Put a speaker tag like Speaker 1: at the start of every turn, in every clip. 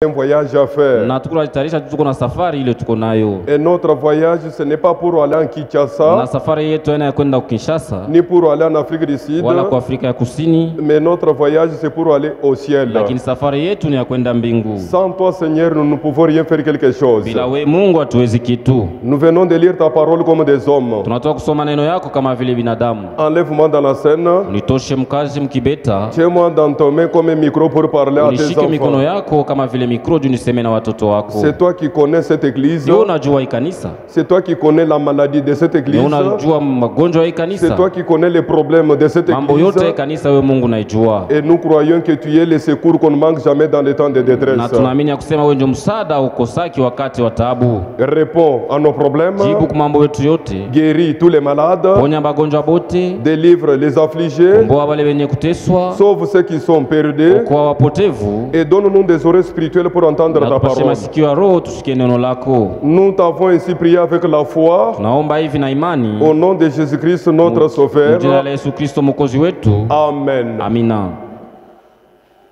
Speaker 1: Un voyage à faire.
Speaker 2: Na tukujitayarisha tuko na safari ile tuko nayo.
Speaker 1: Et notre voyage, ce n'est pas pour aller en Kinshasa.
Speaker 2: Na safari yetu haina kwenda Kinshasa.
Speaker 1: Ni pour aller en Afrique du Sud.
Speaker 2: Wala kwa Afrika ya Kusini.
Speaker 1: Mais notre voyage, c'est pour aller au ciel.
Speaker 2: Lakini safari yetu ni ya kwenda mbingu.
Speaker 1: Sans toi, Seigneur, nous ne pouvons rien faire quelque chose.
Speaker 2: Bila wewe Mungu hatuwezi kitu.
Speaker 1: Nous venons de lire ta parole comme des hommes.
Speaker 2: Tunatoka kusoma neno yako kama vile binadamu.
Speaker 1: Enlève-moi dans la scène.
Speaker 2: Nitoshe mkazi mkibeta.
Speaker 1: Tiens-moi dans ton main comme un micro pour parler à tes
Speaker 2: Nishike mikono
Speaker 1: enfants.
Speaker 2: yako kama vile mikro juu niseme na watoto wako.
Speaker 1: C'est toi qui connais cette église.
Speaker 2: Wewe unajua hii kanisa.
Speaker 1: C'est toi qui connais la maladie de cette église.
Speaker 2: Wewe unajua magonjwa ya hii kanisa.
Speaker 1: C'est toi qui connais les problèmes de cette
Speaker 2: Mambo yote ya
Speaker 1: église.
Speaker 2: kanisa wewe Mungu unaijua.
Speaker 1: Et nous croyons que tu es le secours qu'on ne manque jamais dans les temps de
Speaker 2: Na
Speaker 1: détresse.
Speaker 2: tunaamini ya kusema wewe ndio msaada ukosaki wakati wa taabu.
Speaker 1: Réponds à nos problèmes.
Speaker 2: Jibu kwa mambo yetu yote.
Speaker 1: Guéris tous les malades.
Speaker 2: Ponya magonjwa bote.
Speaker 1: Délivre les affligés.
Speaker 2: Mboa wale wenye kuteswa.
Speaker 1: Sauve ceux qui sont perdus.
Speaker 2: Kwa wapotevu.
Speaker 1: Et donne-nous des oreilles spirituelles pour entendre
Speaker 2: Na
Speaker 1: ta
Speaker 2: tupashe
Speaker 1: parole.
Speaker 2: masikio ya roho tusikie neno lako.
Speaker 1: Nous t'avons ainsi prié avec la foi.
Speaker 2: Tunaomba hivi na imani.
Speaker 1: Au nom de Jésus-Christ, notre Sauveur.
Speaker 2: Jina la Yesu Kristo mwokozi wetu.
Speaker 1: Amen.
Speaker 2: Amina.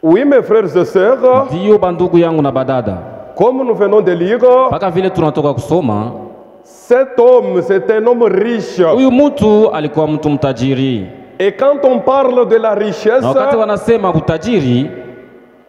Speaker 1: Oui, mes frères et sœurs,
Speaker 2: Ndiyo bandugu yangu na badada.
Speaker 1: comme nous venons de lire,
Speaker 2: Paka vile tunatoka kusoma,
Speaker 1: cet homme, c'est un homme riche.
Speaker 2: huyu mtu alikuwa mtu mtajiri.
Speaker 1: Et quand on parle de la richesse,
Speaker 2: Na wakati wanasema utajiri,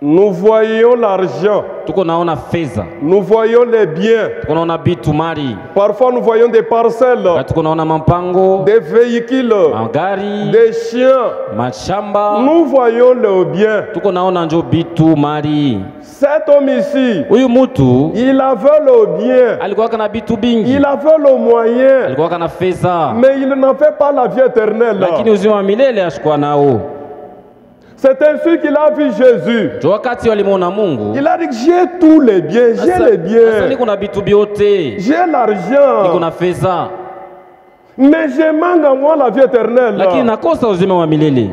Speaker 1: nous voyons l'argent,
Speaker 2: tuko naona fedha,
Speaker 1: nous voyons les biens.
Speaker 2: tuko naona bitu mali,
Speaker 1: Parfois, nous voyons des parcelles,
Speaker 2: tuko naona mampango,
Speaker 1: des véhicules,
Speaker 2: magari,
Speaker 1: des chiens.
Speaker 2: mashamba,
Speaker 1: Nous voyons le bien.
Speaker 2: tuko naona njo bitu mali.
Speaker 1: Cet homme ici,
Speaker 2: Huyu mtu
Speaker 1: il avait le bien,
Speaker 2: alikuwa kana bitu bingi,
Speaker 1: il avait le moyen,
Speaker 2: alikuwa kana fedha,
Speaker 1: mais il n'avait pas la vie éternelle.
Speaker 2: lakini uzima wa milele ashikuwa nao.
Speaker 1: C'est ainsi qu'il a vu Jésus.
Speaker 2: Jo wakati walimwona Mungu,
Speaker 1: Il a dit, j'ai tous les biens, j'ai les
Speaker 2: sasa
Speaker 1: biens,
Speaker 2: niko na bitu byote,
Speaker 1: j'ai
Speaker 2: niko
Speaker 1: l'argent,
Speaker 2: na fedha,
Speaker 1: mais je manque à moi la vie éternelle.
Speaker 2: lakini nakosa uzima wa milele.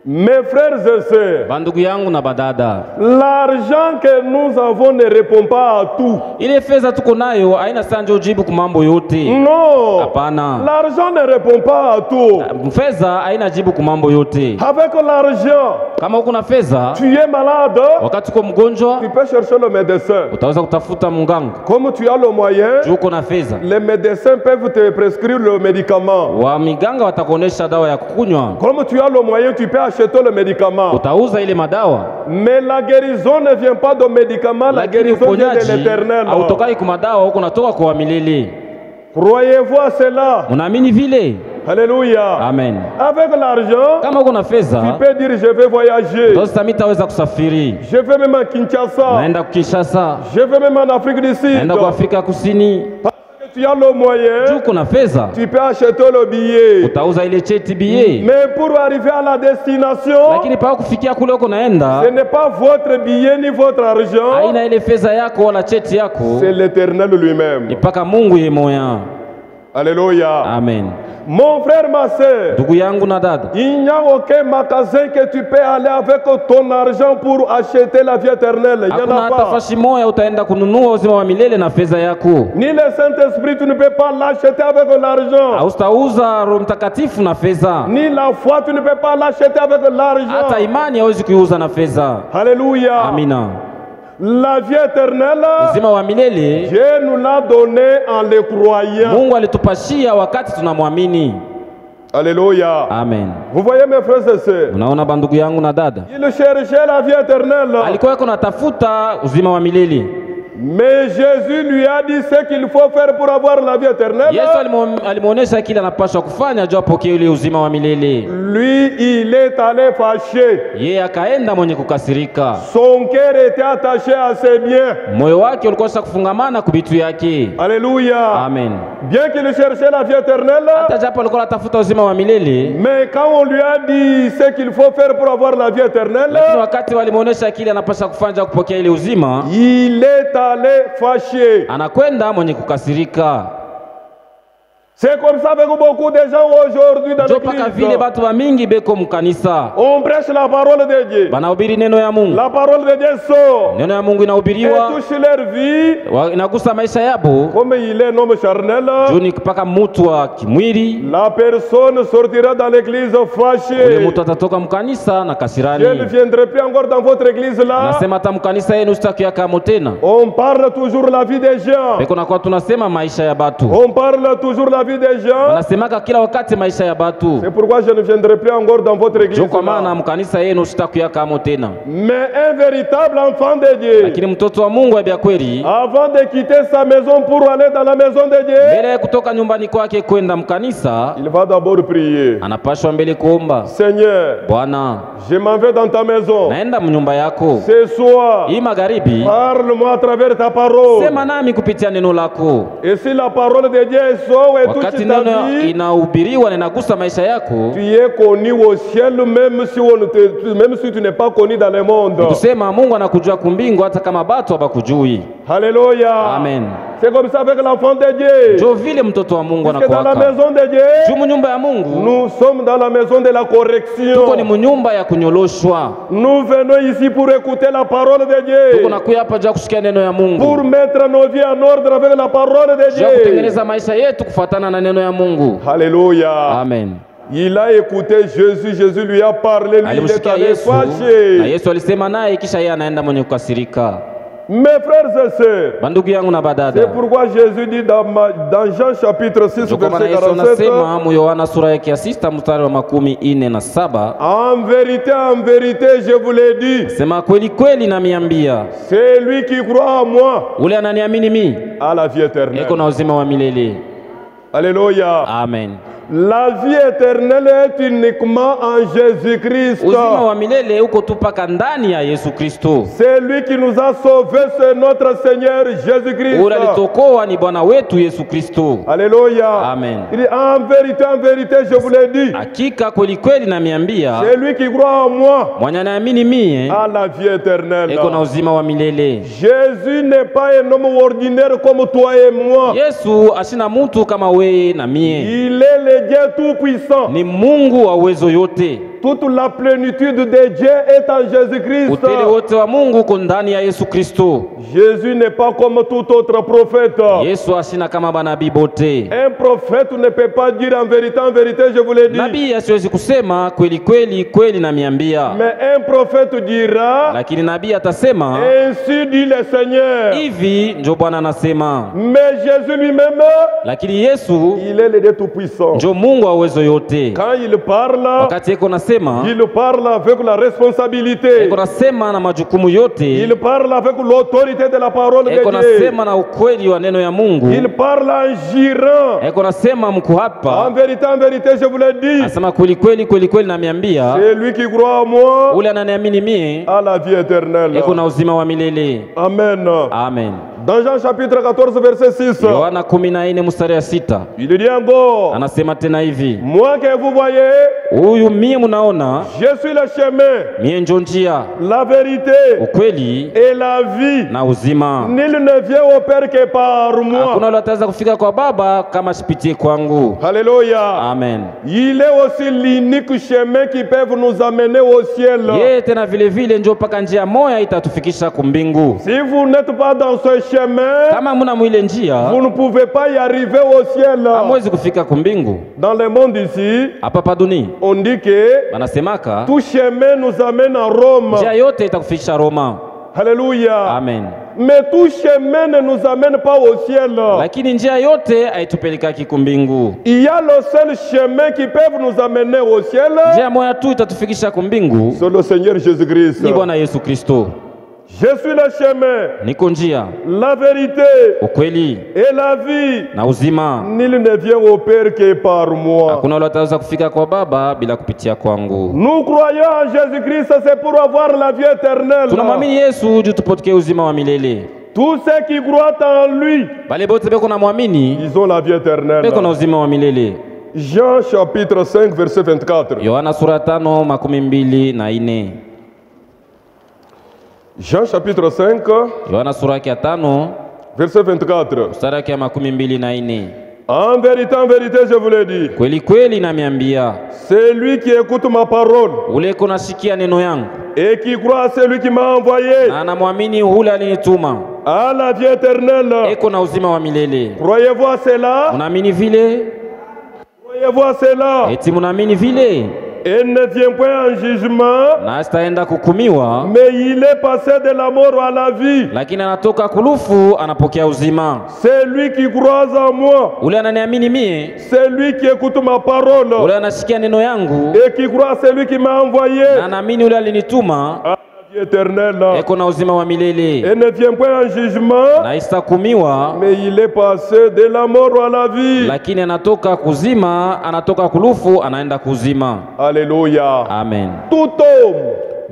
Speaker 1: Mes frères et sœurs,
Speaker 2: Bandugu yangu na badada,
Speaker 1: l'argent que nous avons ne répond pas à tout.
Speaker 2: ile fedha tuko nayo haina sanja ujibu kwa mambo yote.
Speaker 1: Non,
Speaker 2: Hapana,
Speaker 1: l'argent ne répond pas à tout.
Speaker 2: fedha haina jibu kwa mambo yote.
Speaker 1: Avec l'argent,
Speaker 2: Kama uko na fedha,
Speaker 1: tu es malade,
Speaker 2: wakati uko mgonjwa,
Speaker 1: tu peux chercher le médecin.
Speaker 2: utaweza kutafuta mganga.
Speaker 1: Comme tu as le moyen,
Speaker 2: Juu uko na fedha,
Speaker 1: les médecins peuvent te prescrire le médicament.
Speaker 2: wa miganga watakuonesha dawa ya kukunywa,
Speaker 1: Comme tu as le moyen, tu peux acheter le médicament.
Speaker 2: utauza ile madawa,
Speaker 1: Mais la guérison ne vient pas de médicaments, la
Speaker 2: lakini
Speaker 1: guérison vient de
Speaker 2: uponyaji
Speaker 1: l'éternel.
Speaker 2: hautokai kwa madawa, huko natoka kwa milele.
Speaker 1: Croyez-vous à cela?
Speaker 2: Unaamini vile?
Speaker 1: Alléluia.
Speaker 2: Amen.
Speaker 1: Avec l'argent,
Speaker 2: Kama uko na
Speaker 1: tu
Speaker 2: fedha,
Speaker 1: peux dire je vais voyager.
Speaker 2: sasa mitaweza kusafiri,
Speaker 1: Je vais même à Kinshasa.
Speaker 2: naenda Kinshasa,
Speaker 1: Je vais même en Afrique du Sud.
Speaker 2: naenda kwa Afrika Kusini.
Speaker 1: Parce que tu as le
Speaker 2: Juu
Speaker 1: moyen,
Speaker 2: uko na fedha,
Speaker 1: tu peux acheter le billet.
Speaker 2: utauza ile cheti billet,
Speaker 1: Mais pour arriver à la destination,
Speaker 2: lakini paa kufikia kule uko naenda,
Speaker 1: ce n'est pas votre billet ni votre argent,
Speaker 2: haina ile fedha yako wala cheti yako,
Speaker 1: c'est l'éternel
Speaker 2: ni
Speaker 1: lui-même.
Speaker 2: mpaka Mungu ye moya.
Speaker 1: Alléluia.
Speaker 2: Amen.
Speaker 1: Mon frère, ma soeur,
Speaker 2: Ndugu yangu na dada,
Speaker 1: il n'y a aucun magasin que tu peux aller avec ton argent pour acheter la vie éternelle. Il n'y
Speaker 2: hakuna
Speaker 1: en a
Speaker 2: hata
Speaker 1: pas.
Speaker 2: fashi moya utaenda kununua uzima wa milele na fedha yako.
Speaker 1: Ni le Saint-Esprit, tu ne peux pas l'acheter avec l'argent.
Speaker 2: Hautauza Roho Mtakatifu na fedha,
Speaker 1: Ni la foi, tu ne peux pas l'acheter avec
Speaker 2: hata
Speaker 1: l'argent.
Speaker 2: imani hauwezi kuiuza na fedha.
Speaker 1: Alléluia.
Speaker 2: Amina.
Speaker 1: La vie éternelle,
Speaker 2: Uzima wa milele
Speaker 1: Dieu nous l'a donné en les croyant.
Speaker 2: Mungu alitupashia wakati tunamwamini.
Speaker 1: Alléluia.
Speaker 2: Amen.
Speaker 1: Vous voyez mes frères et sœurs,
Speaker 2: Unaona bandugu yangu na dada,
Speaker 1: il cherchait la vie éternelle.
Speaker 2: alikuwa yuko natafuta uzima wa milele.
Speaker 1: Mais Jésus lui a dit ce qu'il faut faire pour avoir la vie éternelle.
Speaker 2: Yesu alimuonesha kile anapaswa kufanya juu apokee ile uzima wa milele.
Speaker 1: Lui, il est allé fâché.
Speaker 2: Yeye akaenda mwenye kukasirika,
Speaker 1: Son cœur était attaché à ses biens.
Speaker 2: moyo wake ulikuwa sasa kufungamana kubitu yake.
Speaker 1: Alléluia.
Speaker 2: Amen.
Speaker 1: Bien qu'il cherchait la vie éternelle,
Speaker 2: Hata japo alikuwa anatafuta uzima wa milele,
Speaker 1: mais quand on lui a dit ce qu'il faut faire pour avoir la vie éternelle,
Speaker 2: lakini wakati walimuonesha kile anapaswa kufanya kupokea ile uzima,
Speaker 1: il est allé fâché.
Speaker 2: anakwenda mwenye kukasirika.
Speaker 1: C'est comme ça avec beaucoup de gens aujourd'hui dans
Speaker 2: Njo paka vile
Speaker 1: l'église.
Speaker 2: batu ba mingi beko mkanisa
Speaker 1: On prêche la parole de Dieu.
Speaker 2: banahubiri neno ya Mungu.
Speaker 1: La parole de Dieu sort
Speaker 2: Neno ya Mungu
Speaker 1: et
Speaker 2: inahubiriwa
Speaker 1: touche leur vie
Speaker 2: inagusa maisha yabo
Speaker 1: comme il est un homme charnel.
Speaker 2: juu ni mpaka mutu wa kimwili.
Speaker 1: La personne sortira dans l'église
Speaker 2: Ule
Speaker 1: fâchée.
Speaker 2: mutu atatoka mkanisa na
Speaker 1: Je ne
Speaker 2: kasirani,
Speaker 1: viendrai plus encore dans votre église là.
Speaker 2: nasema hata mkanisa yenu sitakuyakamo tena.
Speaker 1: On parle toujours la vie des gens.
Speaker 2: Beko nakuwa tunasema maisha ya batu,
Speaker 1: On parle toujours la vie des gens.
Speaker 2: wanasemaka kila wakati maisha ya batu.
Speaker 1: C'est pourquoi je ne viendrai plus encore dans votre église
Speaker 2: Njo kwa maana
Speaker 1: là.
Speaker 2: mkanisa yenu sitakuyakamo tena.
Speaker 1: Mais un véritable enfant de Dieu,
Speaker 2: Lakini mtoto wa Mungu ya kweli,
Speaker 1: avant de quitter sa maison pour aller dans la maison de Dieu,
Speaker 2: mbele ya kutoka nyumbani kwake kwenda mkanisa,
Speaker 1: il va d'abord prier.
Speaker 2: anapashwa mbele kuomba,
Speaker 1: Seigneur,
Speaker 2: Bwana,
Speaker 1: je m'en vais dans ta maison.
Speaker 2: naenda mnyumba yako
Speaker 1: Ce soir,
Speaker 2: hii magharibi,
Speaker 1: parle-moi à travers ta parole.
Speaker 2: sema nami kupitia neno lako.
Speaker 1: Et si la parole de Dieu sort et touche
Speaker 2: Wakati
Speaker 1: ta
Speaker 2: neno
Speaker 1: vie,
Speaker 2: inahubiriwa na inagusa maisha yako,
Speaker 1: tu es connu au ciel, même si tu n'es pas connu dans le monde.
Speaker 2: kusema Mungu anakujua kumbingu hata kama batu habakujui.
Speaker 1: Alléluia.
Speaker 2: Amen.
Speaker 1: C'est comme ça avec l'enfant de Dieu.
Speaker 2: Njo vile mtoto wa Mungu
Speaker 1: Parce que dans la
Speaker 2: anakuwaka.
Speaker 1: maison de Dieu,
Speaker 2: Juu munyumba ya Mungu,
Speaker 1: nous sommes dans la maison de la
Speaker 2: tuko ni
Speaker 1: correction.
Speaker 2: munyumba ya kunyoloshwa.
Speaker 1: Nous venons ici pour écouter la parole de
Speaker 2: Tuko
Speaker 1: Dieu,
Speaker 2: nakuya hapa juu ya kusikia neno ya
Speaker 1: pour
Speaker 2: Mungu,
Speaker 1: mettre nos vies en ordre avec la parole de
Speaker 2: juu ya
Speaker 1: Dieu.
Speaker 2: kutengeneza maisha yetu kufuatana na neno ya Mungu.
Speaker 1: Alléluia.
Speaker 2: Amen.
Speaker 1: Il a écouté Jésus, Jésus lui a parlé, lui il est
Speaker 2: Alimsikia
Speaker 1: allé
Speaker 2: Yesu na
Speaker 1: fâché.
Speaker 2: Yesu alisema naye, kisha yeye anaenda mwenye kukasirika.
Speaker 1: Mes frères et sœurs,
Speaker 2: Bandugu yangu na
Speaker 1: c'est
Speaker 2: badada,
Speaker 1: pourquoi Jésus dit dans Jean chapitre 6,
Speaker 2: ndio kwa maana
Speaker 1: verset
Speaker 2: Yesu
Speaker 1: 47,
Speaker 2: anasema mu Yohana sura yake ya 6 mstari wa 47,
Speaker 1: en vérité, je vous l'ai dit,
Speaker 2: sema kweli kweli namiambia,
Speaker 1: c'est lui qui croit en moi
Speaker 2: ule ananiamini mi
Speaker 1: à la vie éternelle.
Speaker 2: eko na uzima wa milele.
Speaker 1: Alléluia.
Speaker 2: Amen.
Speaker 1: La vie éternelle est uniquement en Jésus-Christ.
Speaker 2: Uzima wa milele uko tu paka ndani ya Yesu Kristo.
Speaker 1: C'est lui qui nous a sauvés, c'est notre Seigneur Jésus-Christ.
Speaker 2: Ule alitokoa ni Bwana wetu Yesu Kristo.
Speaker 1: Alléluia.
Speaker 2: Amen.
Speaker 1: Il dit en vérité, je vous l'ai dit,
Speaker 2: Hakika kweli kweli namiambia,
Speaker 1: c'est lui qui croit en moi
Speaker 2: mwenye anaamini mie
Speaker 1: à la vie éternelle.
Speaker 2: eko na uzima wa milele.
Speaker 1: Jésus n'est pas un homme ordinaire comme toi et moi.
Speaker 2: Yesu asina mutu kama weye na mie,
Speaker 1: Il est le Dieu tout-puissant.
Speaker 2: ni Mungu wa uwezo yote.
Speaker 1: Toute la plénitude de Dieu est en Jésus-Christ.
Speaker 2: Utele wote wa Mungu uko ndani ya Yesu Kristo.
Speaker 1: Jésus n'est pas comme tout autre prophète.
Speaker 2: Yesu asina kama banabii bote.
Speaker 1: Un prophète ne peut pas dire en vérité, je vous l'ai dit.
Speaker 2: Nabii asiwezi kusema kweli kweli kweli namiambia,
Speaker 1: Mais un prophète dira,
Speaker 2: lakini nabii atasema
Speaker 1: ainsi dit le Seigneur.
Speaker 2: hivi njo Bwana anasema.
Speaker 1: Mais Jésus lui-même,
Speaker 2: Lakini Yesu
Speaker 1: il est le Dieu tout-puissant.
Speaker 2: njo Mungu wa uwezo yote.
Speaker 1: Quand il parle,
Speaker 2: Wakati eko nasema,
Speaker 1: il parle avec la responsabilité.
Speaker 2: eko nasema na majukumu yote,
Speaker 1: Il parle avec l'autorité de la parole de
Speaker 2: eko
Speaker 1: Dieu.
Speaker 2: nasema na ukweli wa neno ya Mungu,
Speaker 1: Il parle en jurant.
Speaker 2: eko nasema mku
Speaker 1: En
Speaker 2: hapa,
Speaker 1: vérité, je vous l'ai dit.
Speaker 2: asema kweli kweli kweli kweli namiambia,
Speaker 1: C'est lui qui croit en moi
Speaker 2: ule ananiamini mie
Speaker 1: à la vie éternelle.
Speaker 2: eko na uzima wa milele.
Speaker 1: Amen.
Speaker 2: Amen.
Speaker 1: Dans Jean chapitre 14, verset 6,
Speaker 2: Yohana 14 mstari ya 6
Speaker 1: il dit encore,
Speaker 2: anasema tena hivi,
Speaker 1: moi que vous voyez,
Speaker 2: huyu mie munaona,
Speaker 1: je suis le chemin,
Speaker 2: mie njo njia,
Speaker 1: la vérité
Speaker 2: ukweli
Speaker 1: et la vie.
Speaker 2: na uzima.
Speaker 1: Nul ne vient au Père que par moi.
Speaker 2: Hakuna ule ataweza kufika kwa Baba kama sipitie kwangu.
Speaker 1: Alléluia.
Speaker 2: Amen.
Speaker 1: Il est aussi l'unique chemin qui peut nous amener au ciel.
Speaker 2: Yeye tena vile vile njo paka njia moya itatufikisha kumbingu.
Speaker 1: Si vous n'êtes pas dans ce chemin,
Speaker 2: Kama muna mwile njia,
Speaker 1: vous ne pouvez pas y arriver au ciel.
Speaker 2: hamwezi kufika kumbingu.
Speaker 1: Dans le monde ici,
Speaker 2: Hapa pa dunia
Speaker 1: on dit que
Speaker 2: banasemaka
Speaker 1: tout chemin nous amène à Rome.
Speaker 2: njia yote itakufikisha Roma.
Speaker 1: Alléluia.
Speaker 2: Amen.
Speaker 1: Mais tout chemin ne nous amène pas au ciel.
Speaker 2: Lakini njia yote haitupelekaki kumbingu.
Speaker 1: Il y a le seul chemin qui peut nous amener au ciel.
Speaker 2: Njia moya tu itatufikisha kumbingu,
Speaker 1: C'est le Seigneur Jésus-Christ.
Speaker 2: ni Bwana Yesu Kristo.
Speaker 1: Je suis le chemin,
Speaker 2: Niko njia,
Speaker 1: la vérité
Speaker 2: ukweli
Speaker 1: et la vie.
Speaker 2: na uzima.
Speaker 1: Nul ne vient au Père que par moi.
Speaker 2: Hakuna ule ataweza kufika kwa Baba bila kupitia kwangu.
Speaker 1: Nous croyons en Jésus-Christ, c'est pour avoir la vie éternelle.
Speaker 2: Tunamwamini Yesu juu tupokee uzima wa milele.
Speaker 1: Tous ceux qui croient en lui,
Speaker 2: Bale bote beko na mwamini
Speaker 1: ils ont la vie éternelle.
Speaker 2: beko na uzima wa milele.
Speaker 1: Jean chapitre 5, verset 24.
Speaker 2: Yohana sura 5:24.
Speaker 1: Jean chapitre 5,
Speaker 2: Yohana sura ya 5
Speaker 1: verset 24.
Speaker 2: mstari wake 24.
Speaker 1: En vérité, je vous l'ai dit.
Speaker 2: Kweli kweli nameambia,
Speaker 1: Celui qui écoute ma parole
Speaker 2: ule kunasikia neno yangu
Speaker 1: et qui croit à celui qui m'a envoyé
Speaker 2: na anamwamini ule alinituma
Speaker 1: a la vie éternelle.
Speaker 2: eko na uzima wa milele.
Speaker 1: Croyez-vous à cela?
Speaker 2: Munaamini vile?
Speaker 1: Croyez-vous à cela?
Speaker 2: Eti munaamini vile?
Speaker 1: Il ne vient point en jugement,
Speaker 2: Na asitaenda kukumiwa,
Speaker 1: mais il est passé de la mort à la vie.
Speaker 2: lakini anatoka kulufu anapokea uzima.
Speaker 1: C'est lui qui croit en moi,
Speaker 2: Ule ananiamini mie,
Speaker 1: c'est lui qui écoute ma parole
Speaker 2: ule anasikia neno yangu
Speaker 1: et qui croit à celui qui m'a envoyé
Speaker 2: na anaamini ule alinituma
Speaker 1: à la vie éternelle.
Speaker 2: eko na uzima wa milele.
Speaker 1: Il ne vient point en jugement,
Speaker 2: Na isitakumiwa,
Speaker 1: mais il est passé de la mort à la vie.
Speaker 2: lakini anatoka kuzima, anatoka kulufu anaenda kuzima.
Speaker 1: Alléluia.
Speaker 2: Amen.
Speaker 1: Tout homme,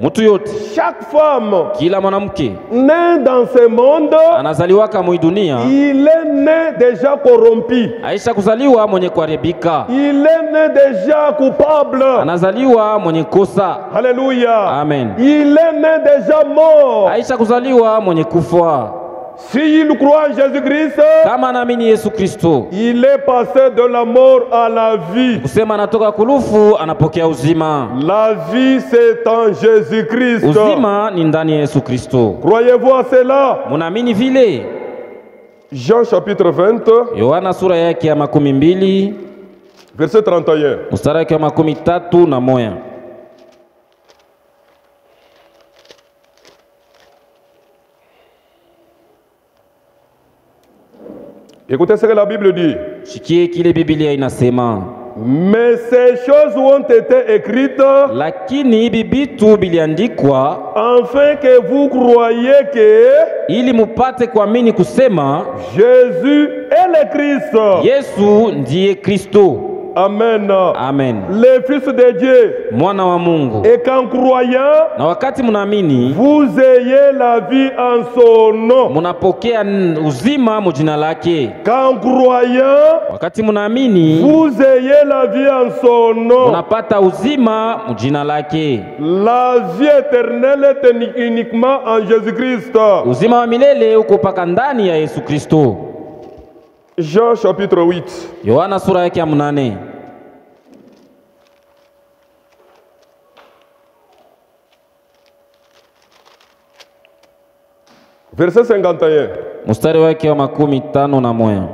Speaker 2: Mtu yote,
Speaker 1: chaque femme
Speaker 2: kila mwanamke
Speaker 1: né dans ce monde,
Speaker 2: anazaliwaka mwi dunia,
Speaker 1: il est né déjà corrompu.
Speaker 2: aisha kuzaliwa mwenye kuharibika,
Speaker 1: Il est né déjà coupable.
Speaker 2: anazaliwa mwenye kosa.
Speaker 1: Alléluia.
Speaker 2: Amen.
Speaker 1: Il est né déjà mort.
Speaker 2: Aisha kuzaliwa mwenye kufa.
Speaker 1: S'il croit en Jésus-Christ,
Speaker 2: Kama anaamini Yesu Kristo,
Speaker 1: il est passé de la mort à la vie.
Speaker 2: kusema anatoka kulufu anapokea uzima.
Speaker 1: La vie, c'est en Jésus-Christ.
Speaker 2: Uzima ni ndani ya Yesu Kristo.
Speaker 1: Croyez-vous à cela?
Speaker 2: Munaamini vile?
Speaker 1: Jean chapitre 20,
Speaker 2: Yohana sura yake ya 12
Speaker 1: verset 31.
Speaker 2: mstari wake wa 31.
Speaker 1: Écoutez ce que la Bible dit.
Speaker 2: Shikie kile Biblia inasema,
Speaker 1: Mais ces choses ont été écrites
Speaker 2: lakini hivi vitu biliandikwa
Speaker 1: afin que vous croyiez que
Speaker 2: ili mupate kuamini kusema
Speaker 1: Jésus est le Christ.
Speaker 2: Yesu ndiye Kristo.
Speaker 1: Amen.
Speaker 2: Amen.
Speaker 1: Le Fils de Dieu.
Speaker 2: Mwana wa Mungu.
Speaker 1: Et qu'en croyant,
Speaker 2: Na wakati munaamini,
Speaker 1: vous ayez la vie en son nom.
Speaker 2: munapokea uzima mu jina lake.
Speaker 1: Qu'en croyant,
Speaker 2: Wakati munaamini,
Speaker 1: vous ayez la vie en son nom.
Speaker 2: munapata uzima mu jina lake.
Speaker 1: La vie éternelle est uniquement en Jésus-Christ.
Speaker 2: Uzima wa milele uko paka ndani ya Yesu Kristo.
Speaker 1: Jean chapitre 8.
Speaker 2: Yohana sura yake ya 8.
Speaker 1: Verset 51.
Speaker 2: Mstari wake wa 51.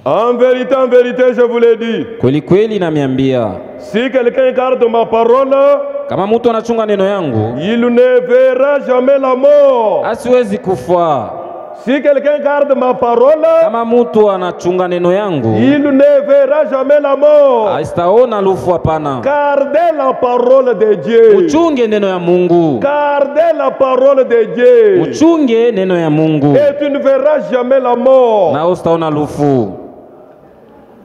Speaker 1: En vérité, je vous l'ai dit.
Speaker 2: Kweli kweli namiambia,
Speaker 1: Si quelqu'un garde ma parole,
Speaker 2: kama mtu anachunga neno yangu,
Speaker 1: il ne verra jamais la mort.
Speaker 2: asiwezi kufa.
Speaker 1: Si quelqu'un garde ma parole,
Speaker 2: Kama mtu anachunga neno yangu,
Speaker 1: il ne verra jamais la mort.
Speaker 2: asitaona lufu. Hapana.
Speaker 1: Gardez la parole de Dieu.
Speaker 2: Uchunge neno ya Mungu.
Speaker 1: Gardez la parole de Dieu.
Speaker 2: Uchunge neno ya Mungu,
Speaker 1: Et tu ne verras jamais la mort.
Speaker 2: na usitaona lufu.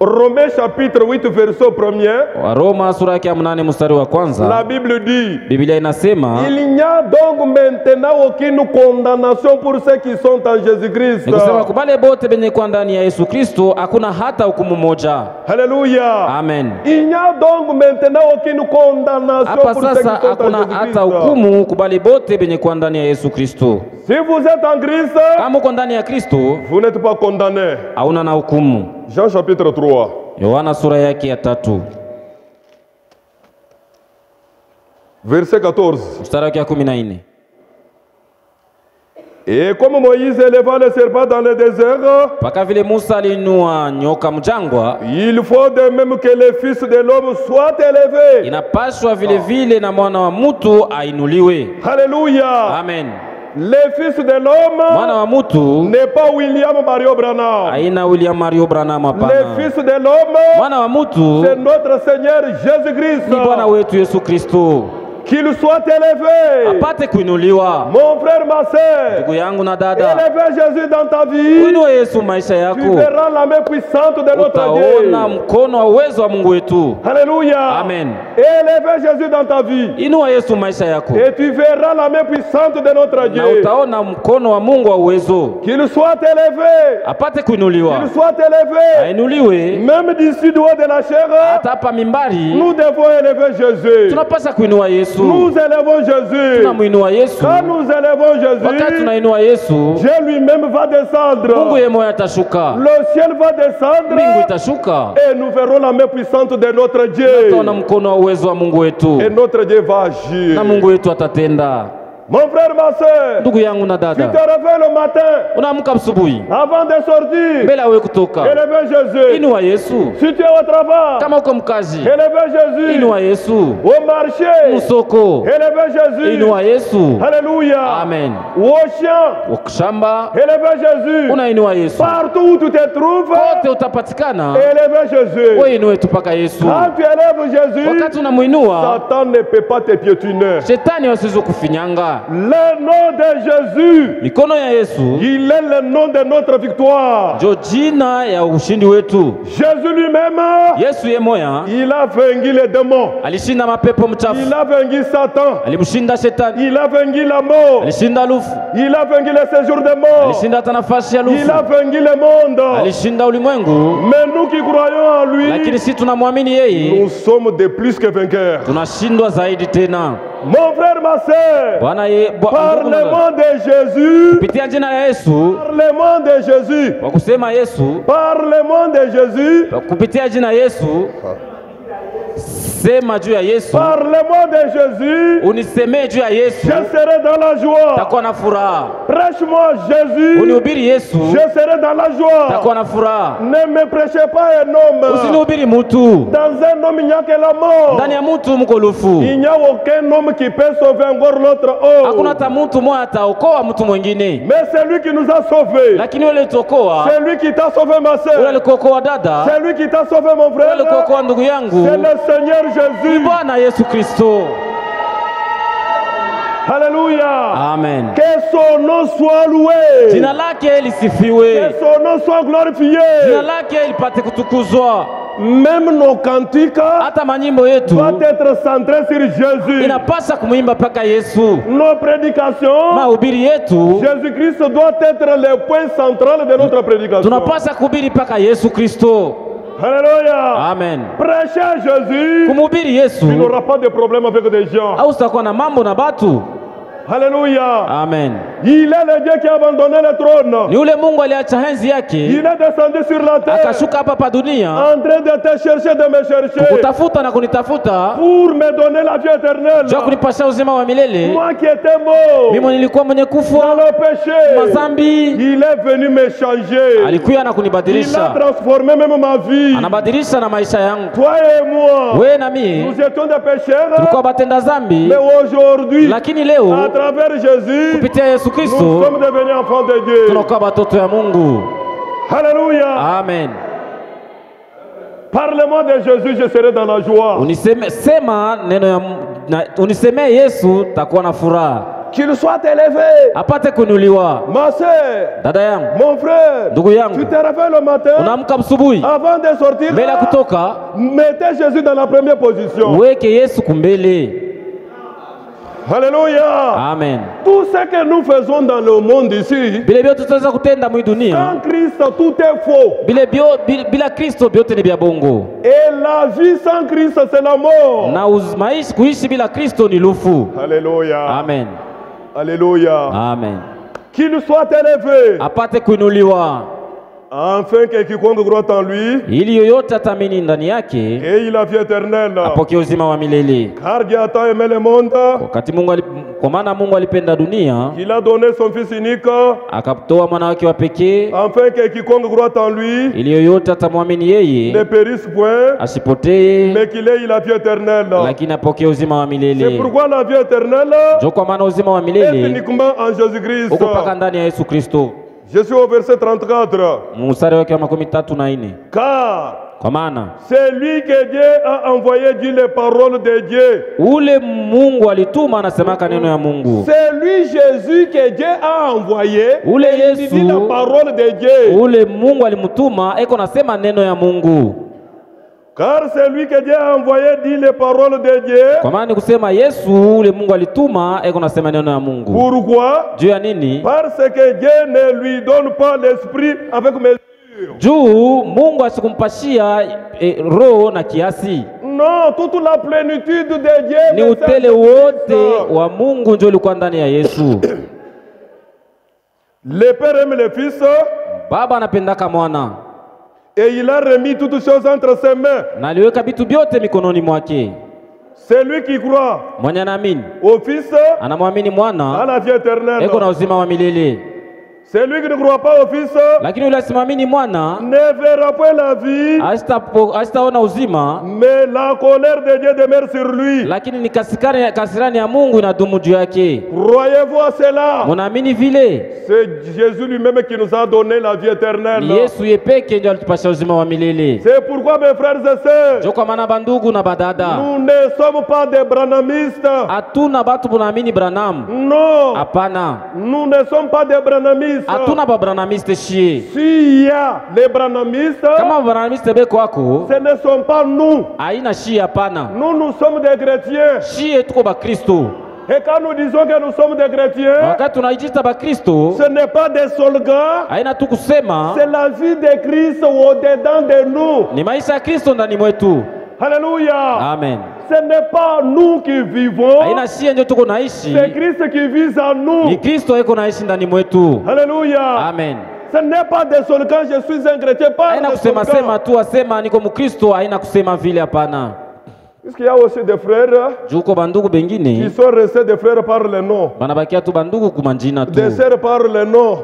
Speaker 1: Romains chapitre 8 verset 1er.
Speaker 2: Waroma sura yake ya 8 mstari wa
Speaker 1: La
Speaker 2: kwanza,
Speaker 1: Bible dit:
Speaker 2: Biblia inasema,
Speaker 1: il n'y a donc maintenant aucune condamnation pour ceux qui sont en Jésus-Christ.
Speaker 2: ni kusema kubale bote benye kwa ndani ya Yesu Kristo hakuna hata hukumu moja.
Speaker 1: Alléluia.
Speaker 2: Amen.
Speaker 1: Il n'y a donc maintenant aucune condamnation
Speaker 2: Hapa
Speaker 1: pour ceux qui
Speaker 2: sasa
Speaker 1: sont en
Speaker 2: hakuna hata
Speaker 1: Jésus-Christ.
Speaker 2: hukumu kubali bote benye kwa ndani ya Yesu Kristo.
Speaker 1: Si vous êtes en Christ,
Speaker 2: Kama uko ndani ya Kristo,
Speaker 1: vous n'êtes pas condamné.
Speaker 2: hauna na hukumu.
Speaker 1: Jean chapitre 3.
Speaker 2: Yohana sura yake ya 3
Speaker 1: Verset 14.
Speaker 2: mstari wake ya 14.
Speaker 1: Et comme Moïse éleva le serpent dans le désert,
Speaker 2: Paka vile Musa alinua nyoka mjangwa,
Speaker 1: il faut de même que le Fils de l'homme soit élevé.
Speaker 2: inapaswa vile vile na mwana wa mutu ainuliwe.
Speaker 1: Alléluia.
Speaker 2: Amen.
Speaker 1: Le Fils de
Speaker 2: Mwana
Speaker 1: l'homme
Speaker 2: wa mutu
Speaker 1: n'est pas William Mario Branham.
Speaker 2: aina William Mario Branham,
Speaker 1: Le
Speaker 2: hapana.
Speaker 1: Fils de l'homme,
Speaker 2: Mwana wa mutu
Speaker 1: c'est notre Seigneur Jésus-Christ.
Speaker 2: ni Bwana wetu Yesu Kristo,
Speaker 1: Qu'il soit élevé.
Speaker 2: apate kuinuliwa.
Speaker 1: Mon frère, ma sœur,
Speaker 2: Ndugu yangu na dada,
Speaker 1: élevez Jésus dans ta vie.
Speaker 2: uinue Yesu maisha
Speaker 1: Tu
Speaker 2: yako,
Speaker 1: verras la main puissante de notre
Speaker 2: utaona
Speaker 1: Dieu.
Speaker 2: mkono wa uwezo wa Mungu wetu.
Speaker 1: Alléluia.
Speaker 2: Amen.
Speaker 1: Élevez Jésus dans ta vie.
Speaker 2: Inua Yesu maisha yako,
Speaker 1: Et tu verras la main puissante de notre
Speaker 2: na
Speaker 1: Dieu.
Speaker 2: utaona mkono wa Mungu wa uwezo.
Speaker 1: Qu'il soit élevé.
Speaker 2: Apate kuinuliwa,
Speaker 1: Qu'il soit élevé.
Speaker 2: ainuliwe.
Speaker 1: Même d'ici du haut de la chair,
Speaker 2: Hata hapa mimbari
Speaker 1: nous devons élever Jésus.
Speaker 2: tunapasa kuinua Yesu. Yesu.
Speaker 1: Nous élevons Jésus.
Speaker 2: Tunamuinua Yesu.
Speaker 1: Quand nous élevons
Speaker 2: Wakati
Speaker 1: Jésus,
Speaker 2: tunainua Yesu,
Speaker 1: Dieu lui-même va
Speaker 2: Mungu
Speaker 1: descendre.
Speaker 2: yeye mwenyewe atashuka.
Speaker 1: Le ciel va
Speaker 2: Mbingu
Speaker 1: descendre.
Speaker 2: itashuka.
Speaker 1: Et nous verrons la main puissante de notre Dieu.
Speaker 2: Tutaona mkono wa uwezo wa Mungu wetu.
Speaker 1: Et notre Dieu va agir.
Speaker 2: Na Mungu wetu atatenda.
Speaker 1: Mon frère, ma soeur,
Speaker 2: Ndugu yangu na
Speaker 1: tu te
Speaker 2: dada,
Speaker 1: réveilles le matin
Speaker 2: unaamka asubuhi,
Speaker 1: avant de sortir.
Speaker 2: mbele awe kutoka,
Speaker 1: Élevez Jésus.
Speaker 2: inua Yesu.
Speaker 1: Si tu es au travail,
Speaker 2: Kama uko mkazi,
Speaker 1: élevez Jésus.
Speaker 2: inua Yesu.
Speaker 1: Au marché,
Speaker 2: Msoko,
Speaker 1: élevez Jésus.
Speaker 2: inua Yesu.
Speaker 1: Alléluia.
Speaker 2: Amen.
Speaker 1: Au champ,
Speaker 2: Shamba,
Speaker 1: élevez Jésus.
Speaker 2: unainua Yesu.
Speaker 1: Partout où tu te trouves,
Speaker 2: Kote utapatikana,
Speaker 1: élevez Jésus.
Speaker 2: wewe inue tu mpaka Yesu.
Speaker 1: Quand tu élèves Jésus,
Speaker 2: Wakati unamuinua,
Speaker 1: Satan ne peut pas te piétiner.
Speaker 2: shetani hawezi kufinyanga.
Speaker 1: Le nom de Jésus,
Speaker 2: Mikono ya Yesu
Speaker 1: il est le nom de notre victoire.
Speaker 2: ndio jina ya ushindi wetu.
Speaker 1: Jésus lui-même,
Speaker 2: Yesu ye moya
Speaker 1: il a vaincu les démons.
Speaker 2: alishinda mapepo mchafu,
Speaker 1: Il a vaincu Satan.
Speaker 2: alimshinda shetani,
Speaker 1: Il a vaincu la mort.
Speaker 2: alishinda lufu,
Speaker 1: Il a vaincu le séjour des morts.
Speaker 2: alishinda hata nafasi ya
Speaker 1: Il
Speaker 2: lufu,
Speaker 1: a vaincu le monde.
Speaker 2: alishinda ulimwengu.
Speaker 1: Mais nous qui croyons en lui,
Speaker 2: Lakini si tunamwamini yeye,
Speaker 1: nous sommes de plus que vainqueurs.
Speaker 2: tunashindwa zaidi tena.
Speaker 1: Mon frère, ma soeur,
Speaker 2: Bwana ye
Speaker 1: parle-moi de Jésus.
Speaker 2: kupitia jina la Yesu,
Speaker 1: Parle-moi de Jésus.
Speaker 2: kwa kusema Yesu,
Speaker 1: Parle-moi de Jésus.
Speaker 2: kupitia jina Yesu, sema juu ya Yesu,
Speaker 1: Parle-moi de Jésus.
Speaker 2: unisemee juu ya Yesu,
Speaker 1: Je serai dans la joie.
Speaker 2: takuwa na furaha.
Speaker 1: Prêche-moi Jésus.
Speaker 2: Unihubiri Yesu,
Speaker 1: Je serai dans la joie.
Speaker 2: takuwa na furaha.
Speaker 1: Ne me prêchez pas un homme.
Speaker 2: Usinihubiri mutu,
Speaker 1: Dans un homme, il n'y a que la mort.
Speaker 2: ndani ya mutu mko lufu.
Speaker 1: Il n'y a aucun homme qui peut sauver encore l'autre
Speaker 2: Hakuna
Speaker 1: homme.
Speaker 2: hata mutu mmoja ataokoa mtu mwingine,
Speaker 1: Mais c'est lui qui nous a sauvés.
Speaker 2: lakini yule alituokoa,
Speaker 1: C'est lui qui t'a sauvé, ma
Speaker 2: yule
Speaker 1: soeur.
Speaker 2: alikuokoa dada,
Speaker 1: C'est lui qui t'a sauvé, mon
Speaker 2: yule
Speaker 1: frère.
Speaker 2: alikuokoa ndugu yangu,
Speaker 1: C'est le Seigneur
Speaker 2: ni
Speaker 1: Jésus.
Speaker 2: Bwana Yesu Kristo.
Speaker 1: Alléluia.
Speaker 2: Amen.
Speaker 1: Que son nom soit loué.
Speaker 2: Jina lake
Speaker 1: Que
Speaker 2: lisifiwe,
Speaker 1: son nom soit glorifié.
Speaker 2: jina lake lipate kutukuzwa.
Speaker 1: Même nos cantiques
Speaker 2: Hata manyimbo yetu
Speaker 1: doivent être centrés sur Jésus.
Speaker 2: inapasa kumwimba mpaka Yesu.
Speaker 1: Nos prédications,
Speaker 2: Mahubiri yetu
Speaker 1: Jésus-Christ doit être le point central de notre prédication.
Speaker 2: tunapasa kuhubiri mpaka Yesu Kristo.
Speaker 1: Alléluia.
Speaker 2: Amen.
Speaker 1: Prêchez Jésus.
Speaker 2: Kumhubiri Yesu,
Speaker 1: Tu n'auras pas de problème avec des gens.
Speaker 2: au sitakuwa na mambo na batu.
Speaker 1: Alléluia.
Speaker 2: Amen.
Speaker 1: Il est le Dieu qui a abandonné le trône.
Speaker 2: Ni ule Mungu aliacha enzi
Speaker 1: Il
Speaker 2: yake
Speaker 1: est descendu sur la terre
Speaker 2: akashuka hapa pa dunia
Speaker 1: en train de te chercher, de me chercher
Speaker 2: kutafuta na kunitafuta,
Speaker 1: pour me donner la vie éternelle.
Speaker 2: jua kunipasha uzima wa milele.
Speaker 1: Moi qui étais mort
Speaker 2: Mimi nilikuwa mwenye
Speaker 1: dans
Speaker 2: kufa
Speaker 1: le péché,
Speaker 2: mazambi,
Speaker 1: il est venu me changer.
Speaker 2: alikuya na
Speaker 1: Il a
Speaker 2: kunibadilisha,
Speaker 1: transformé même ma vie.
Speaker 2: anabadilisha na maisha yangu.
Speaker 1: Toi et moi,
Speaker 2: Wewe na mimi
Speaker 1: nous étions des pécheurs,
Speaker 2: tulikuwa batenda zambi,
Speaker 1: mais aujourd'hui,
Speaker 2: lakini leo
Speaker 1: à travers Jésus,
Speaker 2: kupitia Yesu
Speaker 1: nous
Speaker 2: Kristo
Speaker 1: sommes devenus enfants de Dieu.
Speaker 2: tunakuwa batoto ya Mungu.
Speaker 1: Alléluia.
Speaker 2: Amen.
Speaker 1: Parle-moi de Jésus, je serai dans la joie.
Speaker 2: Sema neno ya unisemee Yesu, takuwa na furaha,
Speaker 1: Qu'il soit élevé.
Speaker 2: apate kuinuliwa.
Speaker 1: Ma soeur,
Speaker 2: Dada yangu,
Speaker 1: mon frère,
Speaker 2: ndugu yangu,
Speaker 1: tu te réveilles le matin,
Speaker 2: unaamka asubuhi,
Speaker 1: avant de sortir,
Speaker 2: mbele ya kutoka
Speaker 1: mettez Jésus dans la première position.
Speaker 2: uweke Yesu kumbele.
Speaker 1: Alléluia.
Speaker 2: Amen.
Speaker 1: Tout ce que nous faisons dans le monde ici,
Speaker 2: Bile byote tutaweza kutenda mwi dunia,
Speaker 1: sans Christ, tout est faux.
Speaker 2: bila Kristo byote ni vya bongo,
Speaker 1: Et la vie sans Christ, c'est la mort.
Speaker 2: na maisha kuishi bila Kristo ni lufu.
Speaker 1: Alléluia.
Speaker 2: Amen.
Speaker 1: Alléluia.
Speaker 2: Amen.
Speaker 1: Qu'il soit élevé,
Speaker 2: Apate kuinuliwa,
Speaker 1: afin que quiconque croit en lui
Speaker 2: ili yoyote atamini ndani yake
Speaker 1: ait la vie éternelle.
Speaker 2: apokee uzima wa milele.
Speaker 1: Car Dieu a tant aimé le monde
Speaker 2: Wakati kwa maana Mungu alipenda dunia
Speaker 1: qu'il a donné son Fils unique,
Speaker 2: akatoa mwana wake wa pekee,
Speaker 1: afin que quiconque croit en lui
Speaker 2: ili yoyote atamwamini
Speaker 1: ne
Speaker 2: yeye
Speaker 1: périsse point,
Speaker 2: asipotee,
Speaker 1: mais qu'il ait la vie éternelle.
Speaker 2: lakini apokee uzima wa
Speaker 1: C'est
Speaker 2: milele.
Speaker 1: pourquoi la vie éternelle
Speaker 2: Ndio kwa maana uzima wa
Speaker 1: est
Speaker 2: milele
Speaker 1: uniquement en Jésus-Christ.
Speaker 2: uko paka ndani ya Yesu Kristo.
Speaker 1: Je suis au verset 34.
Speaker 2: Mstari wake wa 34.
Speaker 1: Car
Speaker 2: Kwa maana
Speaker 1: c'est lui que Dieu a envoyé dit les paroles de Dieu.
Speaker 2: ule Mungu alituma, anasemaka neno ya Mungu.
Speaker 1: C'est lui Jésus que Dieu a envoyé.
Speaker 2: Ule
Speaker 1: Et il
Speaker 2: Yesu,
Speaker 1: dit la parole de Dieu.
Speaker 2: ule Mungu alimtuma, eko nasema neno ya Mungu.
Speaker 1: Car c'est lui que Dieu a envoyé dit les paroles de Dieu.
Speaker 2: Kwa maana ni kusema Yesu ule Mungu alituma, eko nasema neno ya Mungu.
Speaker 1: Pourquoi?
Speaker 2: Juu ya nini?
Speaker 1: Parce que Dieu ne lui donne pas l'esprit avec mesure.
Speaker 2: Juu Mungu asikumpashia roho na kiasi.
Speaker 1: Non, toute la plénitude de Dieu.
Speaker 2: Ni utele wote wa Mungu ndio ulikuwa ndani ya Yesu.
Speaker 1: Le Père aime le Fils.
Speaker 2: Baba anapendaka mwana.
Speaker 1: Et il a remis toutes choses entre ses mains.
Speaker 2: Na aliweka vitu vyote mikononi mwake.
Speaker 1: C'est lui qui croit
Speaker 2: Mwenye anaamini
Speaker 1: au Fils,
Speaker 2: anamwamini mwana
Speaker 1: à la vie éternelle.
Speaker 2: eko na uzima wa milele.
Speaker 1: Celui qui ne croit pas au Fils
Speaker 2: Lakini yule asimamini mwana
Speaker 1: ne verra pas la vie,
Speaker 2: asitaona uzima,
Speaker 1: mais la colère de Dieu demeure sur lui.
Speaker 2: lakini ni kasirani ya Mungu inadumu juu yake.
Speaker 1: Croyez-vous à cela?
Speaker 2: Munaamini vile?
Speaker 1: C'est Jésus lui-même qui nous a donné la vie éternelle.
Speaker 2: Ni Yesu yepeke ndio alitupasha uzima wa milele.
Speaker 1: C'est pourquoi mes frères et sœurs,
Speaker 2: Joko maana bandugu na badada,
Speaker 1: nous ne sommes pas des branhamistes.
Speaker 2: hatuna batu bunaamini Branham.
Speaker 1: Non,
Speaker 2: Hapana.
Speaker 1: nous ne sommes pas des branhamistes.
Speaker 2: Hatuna ba Branhamiste shie.
Speaker 1: S'il y a les branhamistes,
Speaker 2: Kama Branhamiste beko wako,
Speaker 1: ce ne sont pas nous.
Speaker 2: haina shie hapana.
Speaker 1: Nous sommes des chrétiens.
Speaker 2: Shie tuko ba Kristo.
Speaker 1: Et quand nous disons que nous sommes des chrétiens,
Speaker 2: Wakati tunajiita ba Kristo,
Speaker 1: ce n'est pas des slogans,
Speaker 2: haina tu kusema,
Speaker 1: c'est la vie de Christ au-dedans de nous.
Speaker 2: ni maisha ya Kristo ndani mwetu.
Speaker 1: Alléluia.
Speaker 2: Amen.
Speaker 1: Ce n'est pas nous qui vivons,
Speaker 2: Haina shie ndio tuko naishi,
Speaker 1: c'est Christ qui vit en nous.
Speaker 2: ni Kristo eko naishi ndani mwetu.
Speaker 1: Alléluia.
Speaker 2: Amen.
Speaker 1: Ce n'est pas des slogans, je suis un chrétien, pas
Speaker 2: Haina
Speaker 1: des
Speaker 2: kusema
Speaker 1: slogans.
Speaker 2: sema tu asema niko Mkristo, haina kusema vile hapana.
Speaker 1: Puisqu'il y a aussi des frères
Speaker 2: Juko bandugu
Speaker 1: qui
Speaker 2: bengine
Speaker 1: sont restés des frères par le nom,
Speaker 2: banabakia tu bandugu kumanjina tu,
Speaker 1: des sœurs par le nom,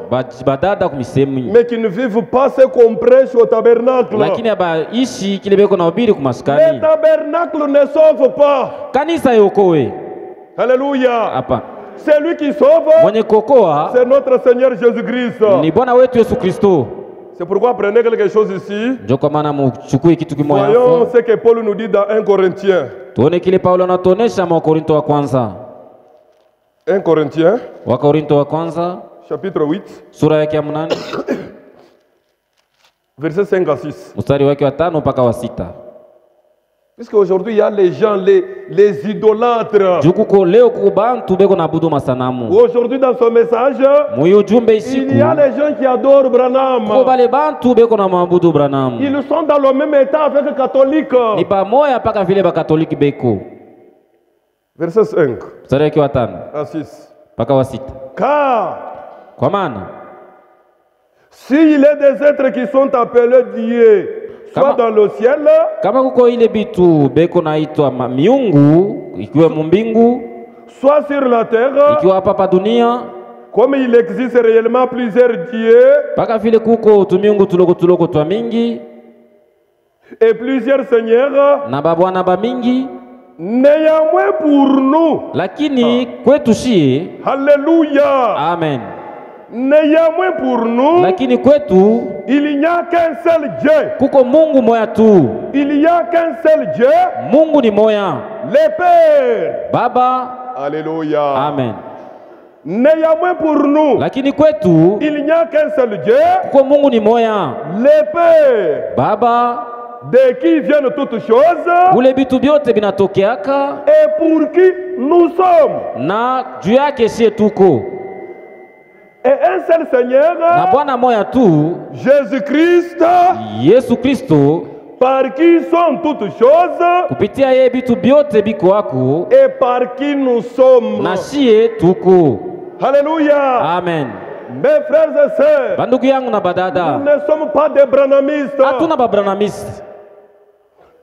Speaker 2: badada kumisemi,
Speaker 1: mais qui ne vivent pas ce qu'on prêche au tabernacle.
Speaker 2: lakini abaishi kile beko na ubiri
Speaker 1: Le
Speaker 2: kumaskani.
Speaker 1: tabernacle ne sauve pas.
Speaker 2: Kanisa yokowe
Speaker 1: Alléluia.
Speaker 2: hapa,
Speaker 1: C'est lui qui sauve,
Speaker 2: mwenye kokoa
Speaker 1: c'est notre Seigneur Jésus-Christ.
Speaker 2: ni Bwana wetu Yesu Kristo.
Speaker 1: C'est pourquoi prenez quelque chose ici.
Speaker 2: Ndio kwa maana muchukue kitu kimoja
Speaker 1: Voyons
Speaker 2: hapo.
Speaker 1: ce que Paul nous dit dans 1 Corinthiens.
Speaker 2: Tuone kile Paulo anatuonesha Wakorinto wa kwanza.
Speaker 1: 1 Corinthiens,
Speaker 2: Wakorinto wa kwanza
Speaker 1: chapitre 8,
Speaker 2: sura yake ya 8
Speaker 1: versets 5 à 6.
Speaker 2: mstari wake wa 5 mpaka wa 6.
Speaker 1: Puisque aujourd'hui il y a les gens, les idolâtres.
Speaker 2: Jukuko leo kubantu beko na budu masanamu.
Speaker 1: Aujourd'hui dans son message,
Speaker 2: Muyujumbe isiku
Speaker 1: il y a les gens qui adorent Branham.
Speaker 2: ko bale bantu beko na maabudu Branham.
Speaker 1: Ils sont dans le même état avec les catholiques.
Speaker 2: Ni pamoja paka vile bakatoliki beko.
Speaker 1: Verset 5
Speaker 2: Mstari wake wa 5
Speaker 1: à 6.
Speaker 2: mpaka wa 6.
Speaker 1: Car
Speaker 2: Kwa maana
Speaker 1: s'il est des êtres qui sont appelés Dieu, soit dans le ciel,
Speaker 2: kama kuko ile bitu beko naitwa miungu ikiwa mumbingu
Speaker 1: soit sur la terre,
Speaker 2: ikiwa hapa pa dunia,
Speaker 1: comme il existe réellement plusieurs dieux
Speaker 2: paka vile kuko tumiungu tuloko twa mingi
Speaker 1: et plusieurs seigneurs,
Speaker 2: na babwana ba mingi,
Speaker 1: néanmoins pour nous,
Speaker 2: lakini kwetu shie,
Speaker 1: alléluia,
Speaker 2: amen,
Speaker 1: néanmoins pour nous,
Speaker 2: lakini kwetu
Speaker 1: il n'y a qu'un seul Dieu,
Speaker 2: kuko Mungu moya tu.
Speaker 1: il n'y a qu'un seul Dieu,
Speaker 2: Mungu ni moya,
Speaker 1: le Père,
Speaker 2: Baba,
Speaker 1: alléluia,
Speaker 2: amen,
Speaker 1: néanmoins pour nous,
Speaker 2: lakini kwetu
Speaker 1: il n'y a qu'un seul Dieu,
Speaker 2: kuko Mungu ni moya,
Speaker 1: le Père,
Speaker 2: Baba,
Speaker 1: de qui viennent toutes choses
Speaker 2: ule bitu vyote binatokeaka
Speaker 1: et pour qui nous sommes,
Speaker 2: na juu yake sie tuko
Speaker 1: et un seul Seigneur,
Speaker 2: na Bwana moya tu,
Speaker 1: Jésus-Christ,
Speaker 2: Yesu Kristo,
Speaker 1: par qui sont toutes choses
Speaker 2: kupitia yeye bitu vyote biko wako
Speaker 1: et par qui nous sommes.
Speaker 2: na sie tuko.
Speaker 1: Alléluia.
Speaker 2: Amen.
Speaker 1: Mes frères et sœurs,
Speaker 2: Bandugu yangu na
Speaker 1: nous
Speaker 2: badada,
Speaker 1: ne sommes pas des branhamistes,
Speaker 2: hatuna babranamiste,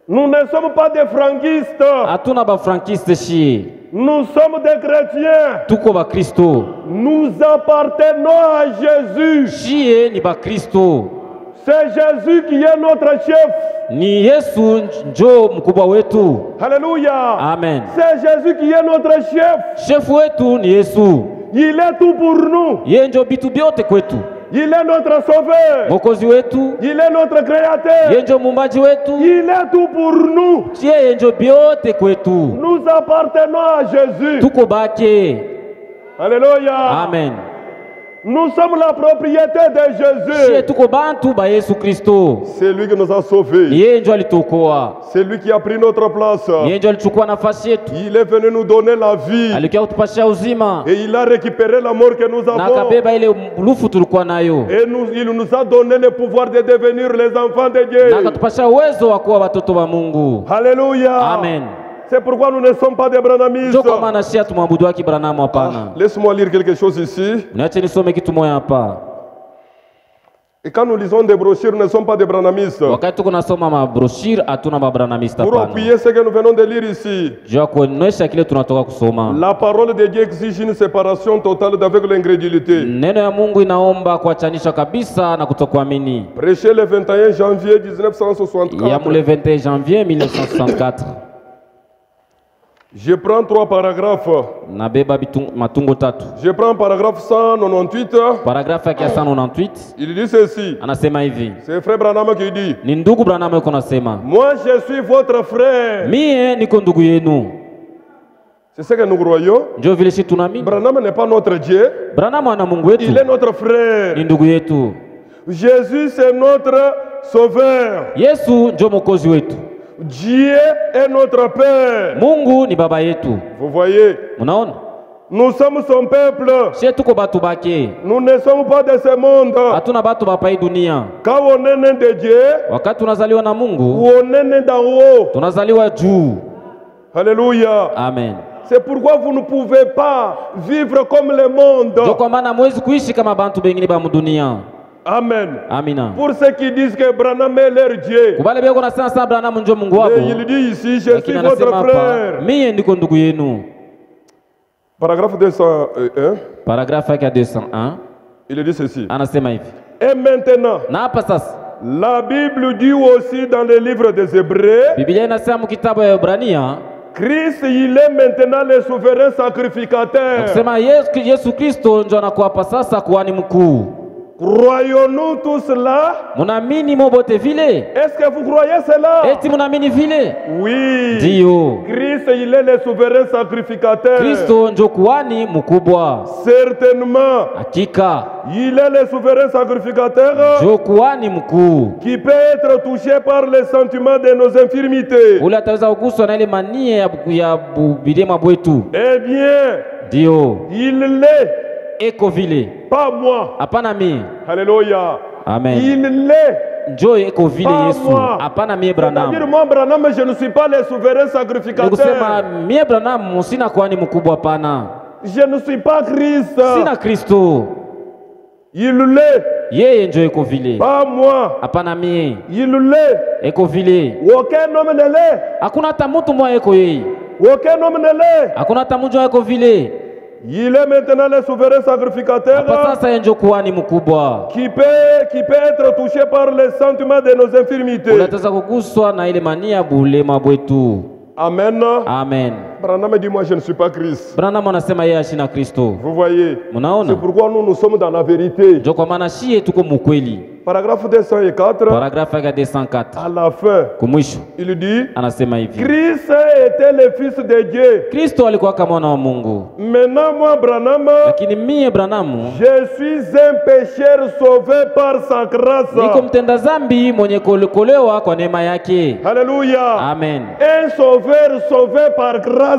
Speaker 1: nous ne sommes pas des franquistes,
Speaker 2: hatuna bafrankiste shie,
Speaker 1: nous sommes des chrétiens,
Speaker 2: tuko bakristo.
Speaker 1: nous appartenons à Jésus.
Speaker 2: Shie ni bakristo,
Speaker 1: C'est Jésus qui est notre chef.
Speaker 2: ni Yesu njo mkubwa wetu.
Speaker 1: Alléluia.
Speaker 2: Amen.
Speaker 1: C'est Jésus qui est notre chef.
Speaker 2: Shefu wetu ni Yesu,
Speaker 1: Il est tout pour nous.
Speaker 2: yeye njo bitu vyote kwetu.
Speaker 1: Il est notre sauveur.
Speaker 2: Mwokozi wetu,
Speaker 1: Il est notre
Speaker 2: yeye
Speaker 1: créateur.
Speaker 2: njo muumbaji wetu,
Speaker 1: Il est tout pour nous.
Speaker 2: yeye njo vyote kwetu.
Speaker 1: Nous appartenons à Jésus.
Speaker 2: Tuko bake.
Speaker 1: Alléluia.
Speaker 2: Amen.
Speaker 1: Nous sommes la propriété de
Speaker 2: Sie
Speaker 1: Jésus.
Speaker 2: tuko bantu ba Yesu Kristo.
Speaker 1: C'est lui qui nous a sauvés.
Speaker 2: Yeye ndio alituokoa.
Speaker 1: C'est lui qui a pris notre place.
Speaker 2: Yeye ndio alichukua nafasi yetu.
Speaker 1: Il est venu nous donner la vie.
Speaker 2: Alikuja kutupashia uzima.
Speaker 1: Et il a récupéré la mort que nous
Speaker 2: Na
Speaker 1: avons.
Speaker 2: akabeba ile lufu tulikuwa nayo.
Speaker 1: Et il nous a donné le pouvoir de devenir les enfants de Dieu.
Speaker 2: Na akatupashia uwezo wa kuwa watoto wa Mungu.
Speaker 1: Alléluia.
Speaker 2: Amen.
Speaker 1: C'est pourquoi nous ne sommes pas des branhamistes.
Speaker 2: Ndio kwa maana si tumwabudu waki Branham hapana.
Speaker 1: Laisse-moi lire quelque chose ici.
Speaker 2: Niache nisome kitu moja hapa.
Speaker 1: Et quand nous lisons des brochures, nous ne sommes pas des branhamistes.
Speaker 2: Wakati tuko nasoma mabroshire hatuna mabranamista
Speaker 1: Pour
Speaker 2: hapana.
Speaker 1: appuyer ce que nous venons de lire ici,
Speaker 2: Jua kuonesha kile tunatoka kusoma.
Speaker 1: la parole de Dieu exige une séparation totale d'avec l'incrédulité.
Speaker 2: Neno ya Mungu inaomba kuachanisha kabisa na kutokuamini.
Speaker 1: Prêché le 21 janvier
Speaker 2: Ya
Speaker 1: 1964.
Speaker 2: mule 21 janvier 1964.
Speaker 1: Je prends 3 paragraphes.
Speaker 2: Nabeba matungo tatu.
Speaker 1: Je prends paragraphe 198.
Speaker 2: Paragrafu yake ya 198
Speaker 1: Il dit ceci.
Speaker 2: anasema hivi.
Speaker 1: C'est frère Branham qui dit:
Speaker 2: Ni ndugu Branham yuko nasema.
Speaker 1: moi je suis votre frère.
Speaker 2: Mie niko ndugu yenu.
Speaker 1: C'est ce que nous croyons.
Speaker 2: Ndio vile sisi tunaamini.
Speaker 1: Branham n'est pas notre Dieu.
Speaker 2: Branham ana Mungu wetu.
Speaker 1: Il est notre frère.
Speaker 2: Ni ndugu yetu.
Speaker 1: Jésus c'est notre sauveur.
Speaker 2: Yesu ndio mwokozi wetu.
Speaker 1: Dieu est notre Père.
Speaker 2: Mungu ni baba yetu.
Speaker 1: Vous voyez,
Speaker 2: Munaona?
Speaker 1: nous sommes son peuple.
Speaker 2: Sie tuko batu bake.
Speaker 1: Nous ne sommes pas de ce monde.
Speaker 2: Hatuna batu bapa hii dunia.
Speaker 1: Quand on est né de Dieu,
Speaker 2: Wakati tunazaliwa na
Speaker 1: ou
Speaker 2: Mungu,
Speaker 1: on est né d'en haut.
Speaker 2: tunazaliwa juu.
Speaker 1: Alléluia.
Speaker 2: Amen.
Speaker 1: C'est pourquoi vous ne pouvez pas vivre comme le monde.
Speaker 2: Ndio kwa maana mwezi kuishi kama bantu bengine ba mudunia.
Speaker 1: Amen.
Speaker 2: Amina.
Speaker 1: Pour ceux qui disent que Branham est leur Dieu,
Speaker 2: Kubale beko na sana Branham ndio Mungu wako.
Speaker 1: et il dit ici, je suis
Speaker 2: Lakini
Speaker 1: votre
Speaker 2: anasema hapa,
Speaker 1: frère.
Speaker 2: mie ndiko ndugu yenu.
Speaker 1: Paragraphe 201,
Speaker 2: Paragrafu yake ya 201
Speaker 1: il dit ceci.
Speaker 2: anasema hivi.
Speaker 1: Et maintenant,
Speaker 2: Na hapa sasa
Speaker 1: la Bible dit aussi dans le livre des Hébreux,
Speaker 2: Biblia inasema mu kitabu ya Ibrania
Speaker 1: Christ, il est maintenant le souverain sacrificateur.
Speaker 2: kusema Yesu Kristo ndio anakuwa hapa sasa kuhani mkuu.
Speaker 1: Croyons-nous tout cela?
Speaker 2: Munaamini mobote vile?
Speaker 1: Est-ce que vous croyez cela?
Speaker 2: Eti munaamini vile?
Speaker 1: Oui.
Speaker 2: Ndio.
Speaker 1: Christ, il est le souverain sacrificateur.
Speaker 2: Kristo ndio kuhani mkubwa.
Speaker 1: Certainement.
Speaker 2: Hakika
Speaker 1: Il est le souverain sacrificateur
Speaker 2: ndio kuhani mkuu.
Speaker 1: qui peut être touché par les sentiments de nos infirmités.
Speaker 2: Ule ataweza kuguswa na ile mania ya bilema bwetu.
Speaker 1: Eh bien,
Speaker 2: Ndio.
Speaker 1: il l'est.
Speaker 2: Eko vile.
Speaker 1: Pas moi.
Speaker 2: Hapana mie.
Speaker 1: Alléluia.
Speaker 2: Amen.
Speaker 1: Il l'est.
Speaker 2: Njoo eko vile
Speaker 1: Pas
Speaker 2: Yesu.
Speaker 1: moi.
Speaker 2: Hapana mie
Speaker 1: C'est-à-dire,
Speaker 2: Branham.
Speaker 1: moi, Branham, je ne suis pas le souverain
Speaker 2: Ni kusema
Speaker 1: sacrificateur.
Speaker 2: mie Branham sina kuhani mkubwa hapana.
Speaker 1: Je ne suis pas Christ.
Speaker 2: Sina Kristo.
Speaker 1: Il l'est.
Speaker 2: Yeye njoo eko vile.
Speaker 1: Pas moi.
Speaker 2: Hapana mie.
Speaker 1: Il l'est.
Speaker 2: Eko vile.
Speaker 1: Aucun homme ne l'est.
Speaker 2: Hakuna hata mtu mmoja eko yeye.
Speaker 1: Aucun homme ne l'est.
Speaker 2: Hakuna hata mtu eko vile.
Speaker 1: Il est maintenant le souverain sacrificateur
Speaker 2: Hapa sasa yeye njoo kuhani mkubwa.
Speaker 1: qui peut être touché par les sentiments de nos infirmités.
Speaker 2: Unataka kuguswa na ile mania bulema bwetu.
Speaker 1: Amen.
Speaker 2: Amen.
Speaker 1: Branham dit, moi je ne suis pas Christ.
Speaker 2: Branham anasema yeye ashina Kristo.
Speaker 1: Vous voyez,
Speaker 2: Munaona?
Speaker 1: c'est pourquoi nous sommes dans la vérité.
Speaker 2: Ndio kwa maana shie tuko mukweli.
Speaker 1: Paragraphe 204,
Speaker 2: Paragrafu ya 204.
Speaker 1: à la fin,
Speaker 2: Kumwisho
Speaker 1: il dit,
Speaker 2: anasema hivi.
Speaker 1: Christ était le Fils de Dieu.
Speaker 2: Kristo alikuwa kama mwana wa Mungu.
Speaker 1: Maintenant, moi, Branham,
Speaker 2: Lakini mie Branham
Speaker 1: je suis un pécheur sauvé par sa grâce.
Speaker 2: niko mtenda zambi mwenye kuokolewa kwa neema yake.
Speaker 1: Alléluia.
Speaker 2: Amen.
Speaker 1: Un sauveur sauvé par grâce.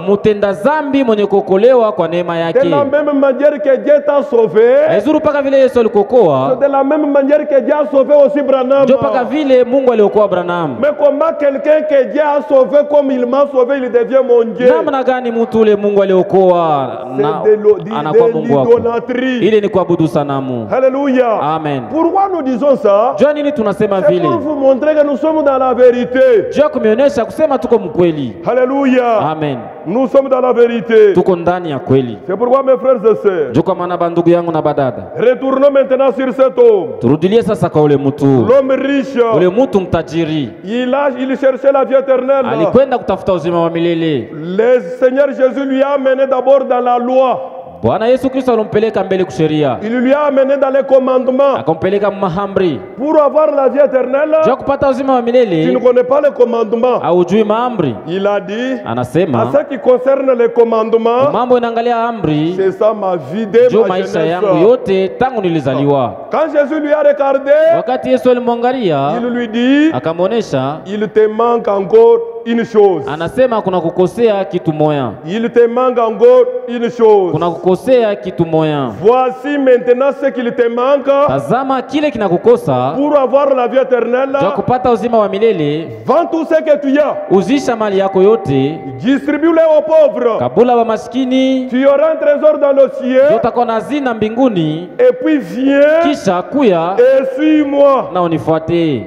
Speaker 2: Mtenda zambi mwenye kuokolewa kwa neema
Speaker 1: De
Speaker 2: yake.
Speaker 1: la même manière que Dieu t'a sauvé,
Speaker 2: Haizuru paka vile Yesu
Speaker 1: c'est
Speaker 2: alikokoa,
Speaker 1: de la même manière que Dieu a sauvé aussi Branham.
Speaker 2: ndio paka vile Mungu aliokoa Branham.
Speaker 1: Mais comment quelqu'un que Dieu a sauvé comme il m'a sauvé, il devient mon Dieu?
Speaker 2: Namna gani mtu ule Mungu aliokoa na anakuwa Mungu wako?
Speaker 1: l'idolâtrie.
Speaker 2: Ile ni kuabudu sanamu.
Speaker 1: Alléluia.
Speaker 2: Amen.
Speaker 1: Pourquoi nous disons ça?
Speaker 2: Jua nini tunasema
Speaker 1: C'est
Speaker 2: vile?
Speaker 1: pour vous montrer que nous sommes dans la vérité.
Speaker 2: Jua kumionyesha kusema tuko mkweli.
Speaker 1: Alléluia.
Speaker 2: Amen.
Speaker 1: Nous sommes dans la vérité.
Speaker 2: Tuko ndani ya kweli.
Speaker 1: C'est pourquoi mes frères et sœurs,
Speaker 2: Ndio kwa maana bandugu yangu na badada,
Speaker 1: retournons maintenant sur cet homme.
Speaker 2: turudilie sasa kwa ule mtu.
Speaker 1: L'homme riche,
Speaker 2: Ule mtu mtajiri
Speaker 1: il cherchait la vie éternelle.
Speaker 2: alikwenda kutafuta uzima wa milele.
Speaker 1: Le Seigneur Jésus lui a amené d'abord dans la loi.
Speaker 2: Bwana Yesu Kristo alimpeleka mbele kusheria,
Speaker 1: Il lui a amené dans les commandements.
Speaker 2: akampeleka maamri.
Speaker 1: Pour avoir la vie éternelle,
Speaker 2: Jua kupata uzima wa
Speaker 1: tu ne
Speaker 2: milele
Speaker 1: connais pas les commandements.
Speaker 2: haujui maamri.
Speaker 1: Il a dit, à
Speaker 2: Anasema
Speaker 1: ce qui concerne les commandements,
Speaker 2: mambo inaangalia amri
Speaker 1: c'est ça ma vie de
Speaker 2: juu
Speaker 1: ma
Speaker 2: maisha
Speaker 1: jeunesse.
Speaker 2: yangu yote tangu nilizaliwa.
Speaker 1: Quand Jésus lui a regardé,
Speaker 2: Wakati Yesu alimwangalia
Speaker 1: il lui dit,
Speaker 2: akamwonyesha,
Speaker 1: il te manque encore une chose.
Speaker 2: anasema kuna kukosea kitu moya,
Speaker 1: Il te manque encore une chose.
Speaker 2: kuna kukosea kitu moya.
Speaker 1: Voici maintenant ce qu'il te manque
Speaker 2: Tazama kile kinakukosa
Speaker 1: pour avoir la vie éternelle.
Speaker 2: jua kupata uzima wa milele.
Speaker 1: Vends tout ce que tu as.
Speaker 2: Uzisha mali yako yote,
Speaker 1: Distribue-les aux pauvres.
Speaker 2: kabula wa maskini,
Speaker 1: Tu auras un trésor dans le ciel.
Speaker 2: utakuwa na hazina mbinguni.
Speaker 1: Et puis viens
Speaker 2: Kisha kuya
Speaker 1: et suis-moi.
Speaker 2: na unifuate.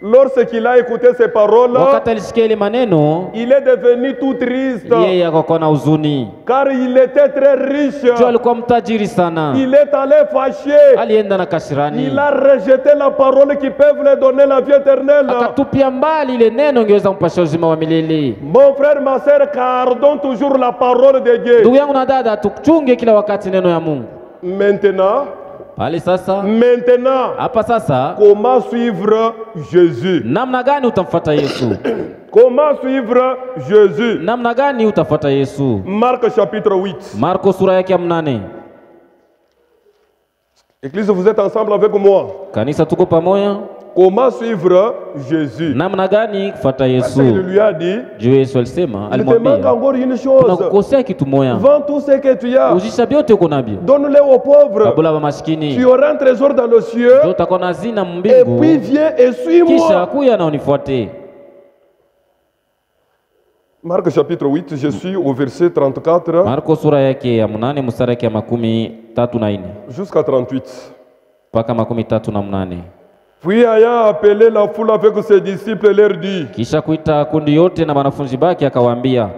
Speaker 1: Lorsqu'il a écouté ces paroles,
Speaker 2: Wakati alisikia ile maneno,
Speaker 1: il est devenu tout triste.
Speaker 2: yeye akakuwa na huzuni,
Speaker 1: Car il était très riche.
Speaker 2: jua alikuwa mtajiri sana.
Speaker 1: Il est allé fâché.
Speaker 2: Alienda na kasirani,
Speaker 1: Il a rejeté la parole qui peut lui donner la vie éternelle.
Speaker 2: akatupia mbali ile neno ingeweza kumpasha uzima wa milele.
Speaker 1: Mon frère, ma soeur, gardons toujours la parole de Dieu.
Speaker 2: Ndugu yangu na dada, tuchunge kila wakati neno ya Mungu.
Speaker 1: Maintenant,
Speaker 2: Pale sasa,
Speaker 1: Maintenant,
Speaker 2: sasa,
Speaker 1: comment suivre Jésus?
Speaker 2: namna gani utamfuata Yesu?
Speaker 1: Comment suivre Jésus?
Speaker 2: Namna gani utafuata Yesu?
Speaker 1: Marc chapitre 8.
Speaker 2: Marko sura yake ya 8.
Speaker 1: Église, vous êtes ensemble avec moi.
Speaker 2: Kanisa tuko pamoja.
Speaker 1: Comment suivre Jésus?
Speaker 2: Namna gani kufuata
Speaker 1: Parce
Speaker 2: Yesu?
Speaker 1: qu'il lui a dit,
Speaker 2: Juu Yesu alisema,
Speaker 1: il te manque
Speaker 2: alimwambia
Speaker 1: encore une
Speaker 2: kuna
Speaker 1: chose.
Speaker 2: kukosea kitu moya,
Speaker 1: Vends tout ce que tu as.
Speaker 2: uzisha vyote uko navyo,
Speaker 1: Donne-les aux pauvres.
Speaker 2: kabula wa
Speaker 1: Tu
Speaker 2: maskini,
Speaker 1: auras un trésor dans le ciel.
Speaker 2: ndio utakuwa na hazina
Speaker 1: Et
Speaker 2: mbingu.
Speaker 1: puis viens et
Speaker 2: Kisha
Speaker 1: suis-moi.
Speaker 2: kuya na unifuate.
Speaker 1: Marc chapitre 8, je suis au verset 34
Speaker 2: Marko sura yake ya 8 mstari yake ya 34
Speaker 1: jusqu'à 38.
Speaker 2: mpaka 38.
Speaker 1: Puis ayant appelé la foule avec ses disciples, leur dit,
Speaker 2: Kisha kuita kundi yote na wanafunzi bake akawaambia,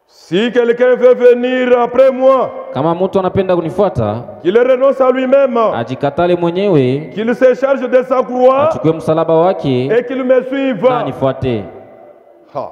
Speaker 1: si quelqu'un veut venir après moi,
Speaker 2: kama mtu anapenda kunifuata,
Speaker 1: qu'il renonce à lui-même,
Speaker 2: ajikatale mwenyewe,
Speaker 1: qu'il se charge de sa croix
Speaker 2: achukue msalaba wake
Speaker 1: et qu'il me suive.
Speaker 2: na anifuate.
Speaker 1: Ha.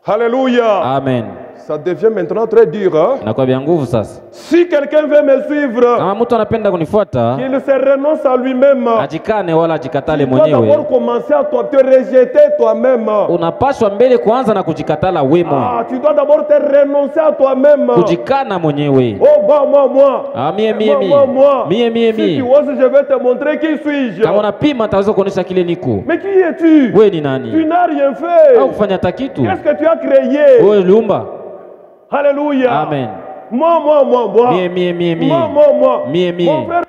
Speaker 1: Alléluia.
Speaker 2: Amen.
Speaker 1: Ça devient maintenant très dur. Hein?
Speaker 2: Inakuwa vya nguvu sasa.
Speaker 1: Si quelqu'un veut me suivre,
Speaker 2: Kama mtu anapenda kunifuata,
Speaker 1: qu'il se renonce à lui-même.
Speaker 2: ajikane wala ajikatale
Speaker 1: Tu dois d'abord
Speaker 2: mwenyewe.
Speaker 1: commencer à te rejeter toi-même.
Speaker 2: Unapaswa mbele kwanza na kujikatala wemo,
Speaker 1: Ah, tu dois d'abord te renoncer à toi-même.
Speaker 2: kujikana mwenyewe.
Speaker 1: Oh, moi.
Speaker 2: Ah, mie.
Speaker 1: Si tu oses, je vais te montrer qui suis-je.
Speaker 2: Kama unapima taweza kuonesha kile niko.
Speaker 1: Mais qui es-tu?
Speaker 2: Wewe ni
Speaker 1: Tu
Speaker 2: nani?
Speaker 1: n'as rien fait.
Speaker 2: Au kufanya hata kitu.
Speaker 1: Qu'est-ce que tu as créé?
Speaker 2: Wewe uliumba.
Speaker 1: Alléluia.
Speaker 2: Amen.
Speaker 1: Moi.
Speaker 2: Mie.
Speaker 1: Moi.
Speaker 2: Mie.
Speaker 1: Mon frère,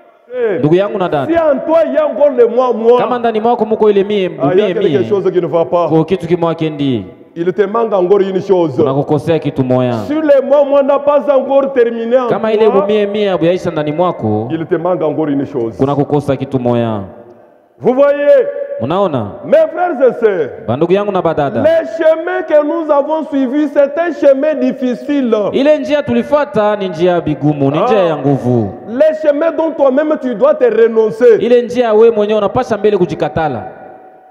Speaker 2: Ndugu yangu na
Speaker 1: si
Speaker 2: dada,
Speaker 1: en toi il y a encore le moi.
Speaker 2: kama ndani mwako muko ile mie
Speaker 1: Ah, il y a quelque
Speaker 2: mie,
Speaker 1: chose qui ne va pas.
Speaker 2: kwa kitu kimoja kendi,
Speaker 1: Il te manque encore une chose.
Speaker 2: unakukosea kitu moya.
Speaker 1: Si le moi n'a pas encore terminé en
Speaker 2: Kama ile
Speaker 1: toi,
Speaker 2: mie abuyaisha ndani mwako,
Speaker 1: il te manque encore une chose.
Speaker 2: kuna kukosa kitu moya.
Speaker 1: Vous voyez,
Speaker 2: Unaona?
Speaker 1: mes frères et sœurs,
Speaker 2: Bandugu yangu na badada,
Speaker 1: le chemin que nous avons suivi, c'est un chemin difficile.
Speaker 2: ile njia tulifuata ni njia bigumu, ni njia ya nguvu.
Speaker 1: Le chemin dont toi-même tu dois te renoncer.
Speaker 2: Ile njia wewe mwenyewe unapasha mbele kujikatala.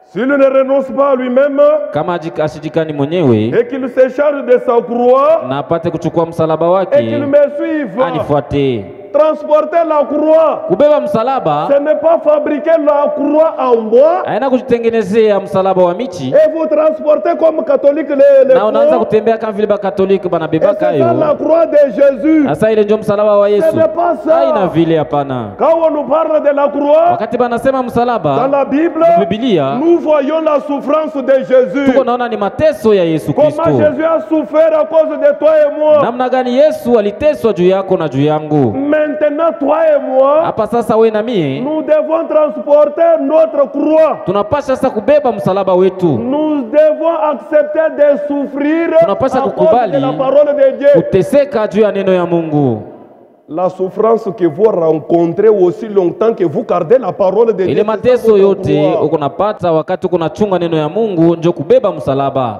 Speaker 1: S'il ne renonce pas à lui-même
Speaker 2: Kama asijikani mwenyewe
Speaker 1: et qu'il se charge de sa croix
Speaker 2: na apate kuchukua msalaba
Speaker 1: et qu'il
Speaker 2: wake,
Speaker 1: me suive,
Speaker 2: anifuate.
Speaker 1: transporter la croix,
Speaker 2: Kubeba msalaba
Speaker 1: ce n'est pas fabriquer la croix en bois
Speaker 2: aina kujitengenezea msalaba wa michi
Speaker 1: et vous transporter comme catholique les
Speaker 2: na unaanza
Speaker 1: faux.
Speaker 2: kutembea kama vile bakatoliki
Speaker 1: Et
Speaker 2: banabebaka
Speaker 1: c'est ça la
Speaker 2: yo.
Speaker 1: croix de Jésus.
Speaker 2: Sasa ile ndio msalaba wa
Speaker 1: Ce
Speaker 2: Yesu.
Speaker 1: n'est pas ça.
Speaker 2: Haina vile, hapana.
Speaker 1: Quand on nous parle de la croix,
Speaker 2: Wakati banasema
Speaker 1: dans
Speaker 2: msalaba
Speaker 1: la Bible,
Speaker 2: Biblia,
Speaker 1: nous voyons la souffrance de Jésus.
Speaker 2: tuko naona ni mateso ya Yesu
Speaker 1: Comment
Speaker 2: Kristo.
Speaker 1: Jésus a souffert à cause de toi et moi.
Speaker 2: Namna gani Yesu aliteswa juu yako na juu yangu.
Speaker 1: Maintenant, toi et moi,
Speaker 2: Hapa sasa wewe na mie
Speaker 1: nous devons transporter notre croix.
Speaker 2: tunapasha sasa kubeba msalaba wetu.
Speaker 1: Nous devons accepter de souffrir à
Speaker 2: Tunapasha
Speaker 1: cause
Speaker 2: kukubali
Speaker 1: de la parole de Dieu.
Speaker 2: kuteseka juu ya neno ya Mungu.
Speaker 1: La souffrance que vous rencontrez aussi longtemps que vous gardez la parole de Dieu.
Speaker 2: Ile
Speaker 1: c'est ça
Speaker 2: mateso
Speaker 1: votre
Speaker 2: yote
Speaker 1: croix.
Speaker 2: uko napata wakati uko nachunga neno ya Mungu ndio kubeba msalaba.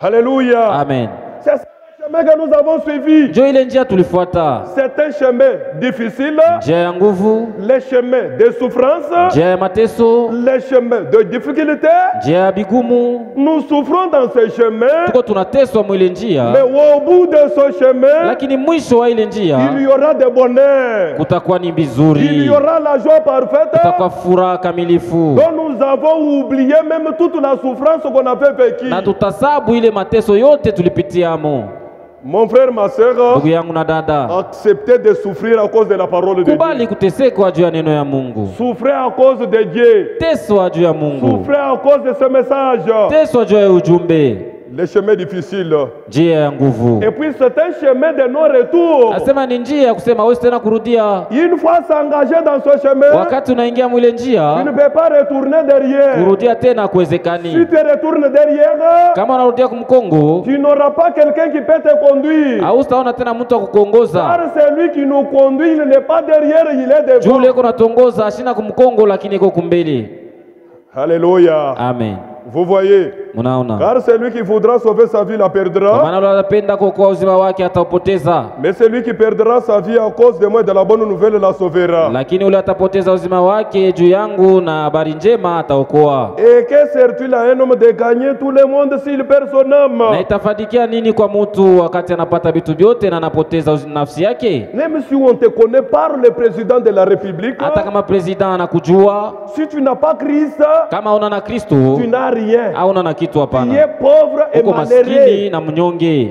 Speaker 1: Alléluia.
Speaker 2: Amen.
Speaker 1: C'est ça le chemin que nous avons suivi.
Speaker 2: Njo ile njia tulifuata,
Speaker 1: C'est un chemin difficile,
Speaker 2: njia ya nguvu,
Speaker 1: les chemins de souffrance,
Speaker 2: njia ya mateso,
Speaker 1: les chemins de difficulté.
Speaker 2: njia ya bigumu.
Speaker 1: Nous souffrons dans ce chemin,
Speaker 2: Tuko tunateswa mwile njia,
Speaker 1: mais au bout de ce chemin,
Speaker 2: lakini mwisho wa ile njia
Speaker 1: il y aura de bonheur.
Speaker 2: kutakuwa ni
Speaker 1: Il
Speaker 2: vizuri,
Speaker 1: y aura la joie parfaite
Speaker 2: kutakuwa furaha kamilifu,
Speaker 1: dont nous avons oublié même toute la souffrance qu'on avait vécue.
Speaker 2: na tutasabu ile mateso yote tulipitiamo.
Speaker 1: Mon frère, ma soeur,
Speaker 2: Ndugu yangu na dada,
Speaker 1: acceptez de souffrir à cause de la parole de Dieu.
Speaker 2: kubali kuteseka juu ya neno ya Mungu,
Speaker 1: Souffrez à cause de Dieu.
Speaker 2: teswa juu ya Mungu,
Speaker 1: Souffrez à cause de ce message.
Speaker 2: teswa juu ya ujumbe,
Speaker 1: Les chemins difficiles.
Speaker 2: njia ya nguvu.
Speaker 1: Et puis c'est un chemin de non-retour.
Speaker 2: Nasema ni njia ya kusema wewe tena kurudia.
Speaker 1: Une fois s'engager dans ce chemin,
Speaker 2: Wakati unaingia mwile
Speaker 1: tu ne
Speaker 2: njia,
Speaker 1: peux pas retourner derrière.
Speaker 2: kurudia tena
Speaker 1: Si
Speaker 2: kuwezekani.
Speaker 1: tu retournes derrière,
Speaker 2: Kama unarudia kumkongo,
Speaker 1: tu n'auras pas quelqu'un qui peut te conduire.
Speaker 2: hautaona tena mtu wa kukuongoza.
Speaker 1: Car c'est lui qui nous conduit, il n'est pas derrière, il est
Speaker 2: Juu
Speaker 1: devant.
Speaker 2: leko natongoza ashina kumkongo, lakini iko kumbele.
Speaker 1: Alléluia.
Speaker 2: Amen.
Speaker 1: Vous voyez,
Speaker 2: Munaona?
Speaker 1: car celui qui voudra sauver sa vie la
Speaker 2: Kwa
Speaker 1: perdra,
Speaker 2: maana yule anapenda kuokoa uzima wake ataupoteza,
Speaker 1: mais celui qui perdra sa vie à cause de moi de la bonne nouvelle la sauvera.
Speaker 2: lakini yule atapoteza uzima wake juu yangu na habari njema ataokoa.
Speaker 1: Et que sert-il à un homme de gagner tout le monde s'il perd son
Speaker 2: Na
Speaker 1: âme?
Speaker 2: itafadikia nini kwa mtu wakati anapata vitu vyote na anapoteza nafsi yake?
Speaker 1: Même si on te connaît par le président de la République,
Speaker 2: Hata kama president anakujua,
Speaker 1: si tu n'as pas Christ,
Speaker 2: kama una na Kristo
Speaker 1: tu n'as rien.
Speaker 2: au una na kitu,
Speaker 1: Tu es
Speaker 2: hapana.
Speaker 1: pauvre et
Speaker 2: Uko maskini
Speaker 1: malheureux.
Speaker 2: na mnyonge.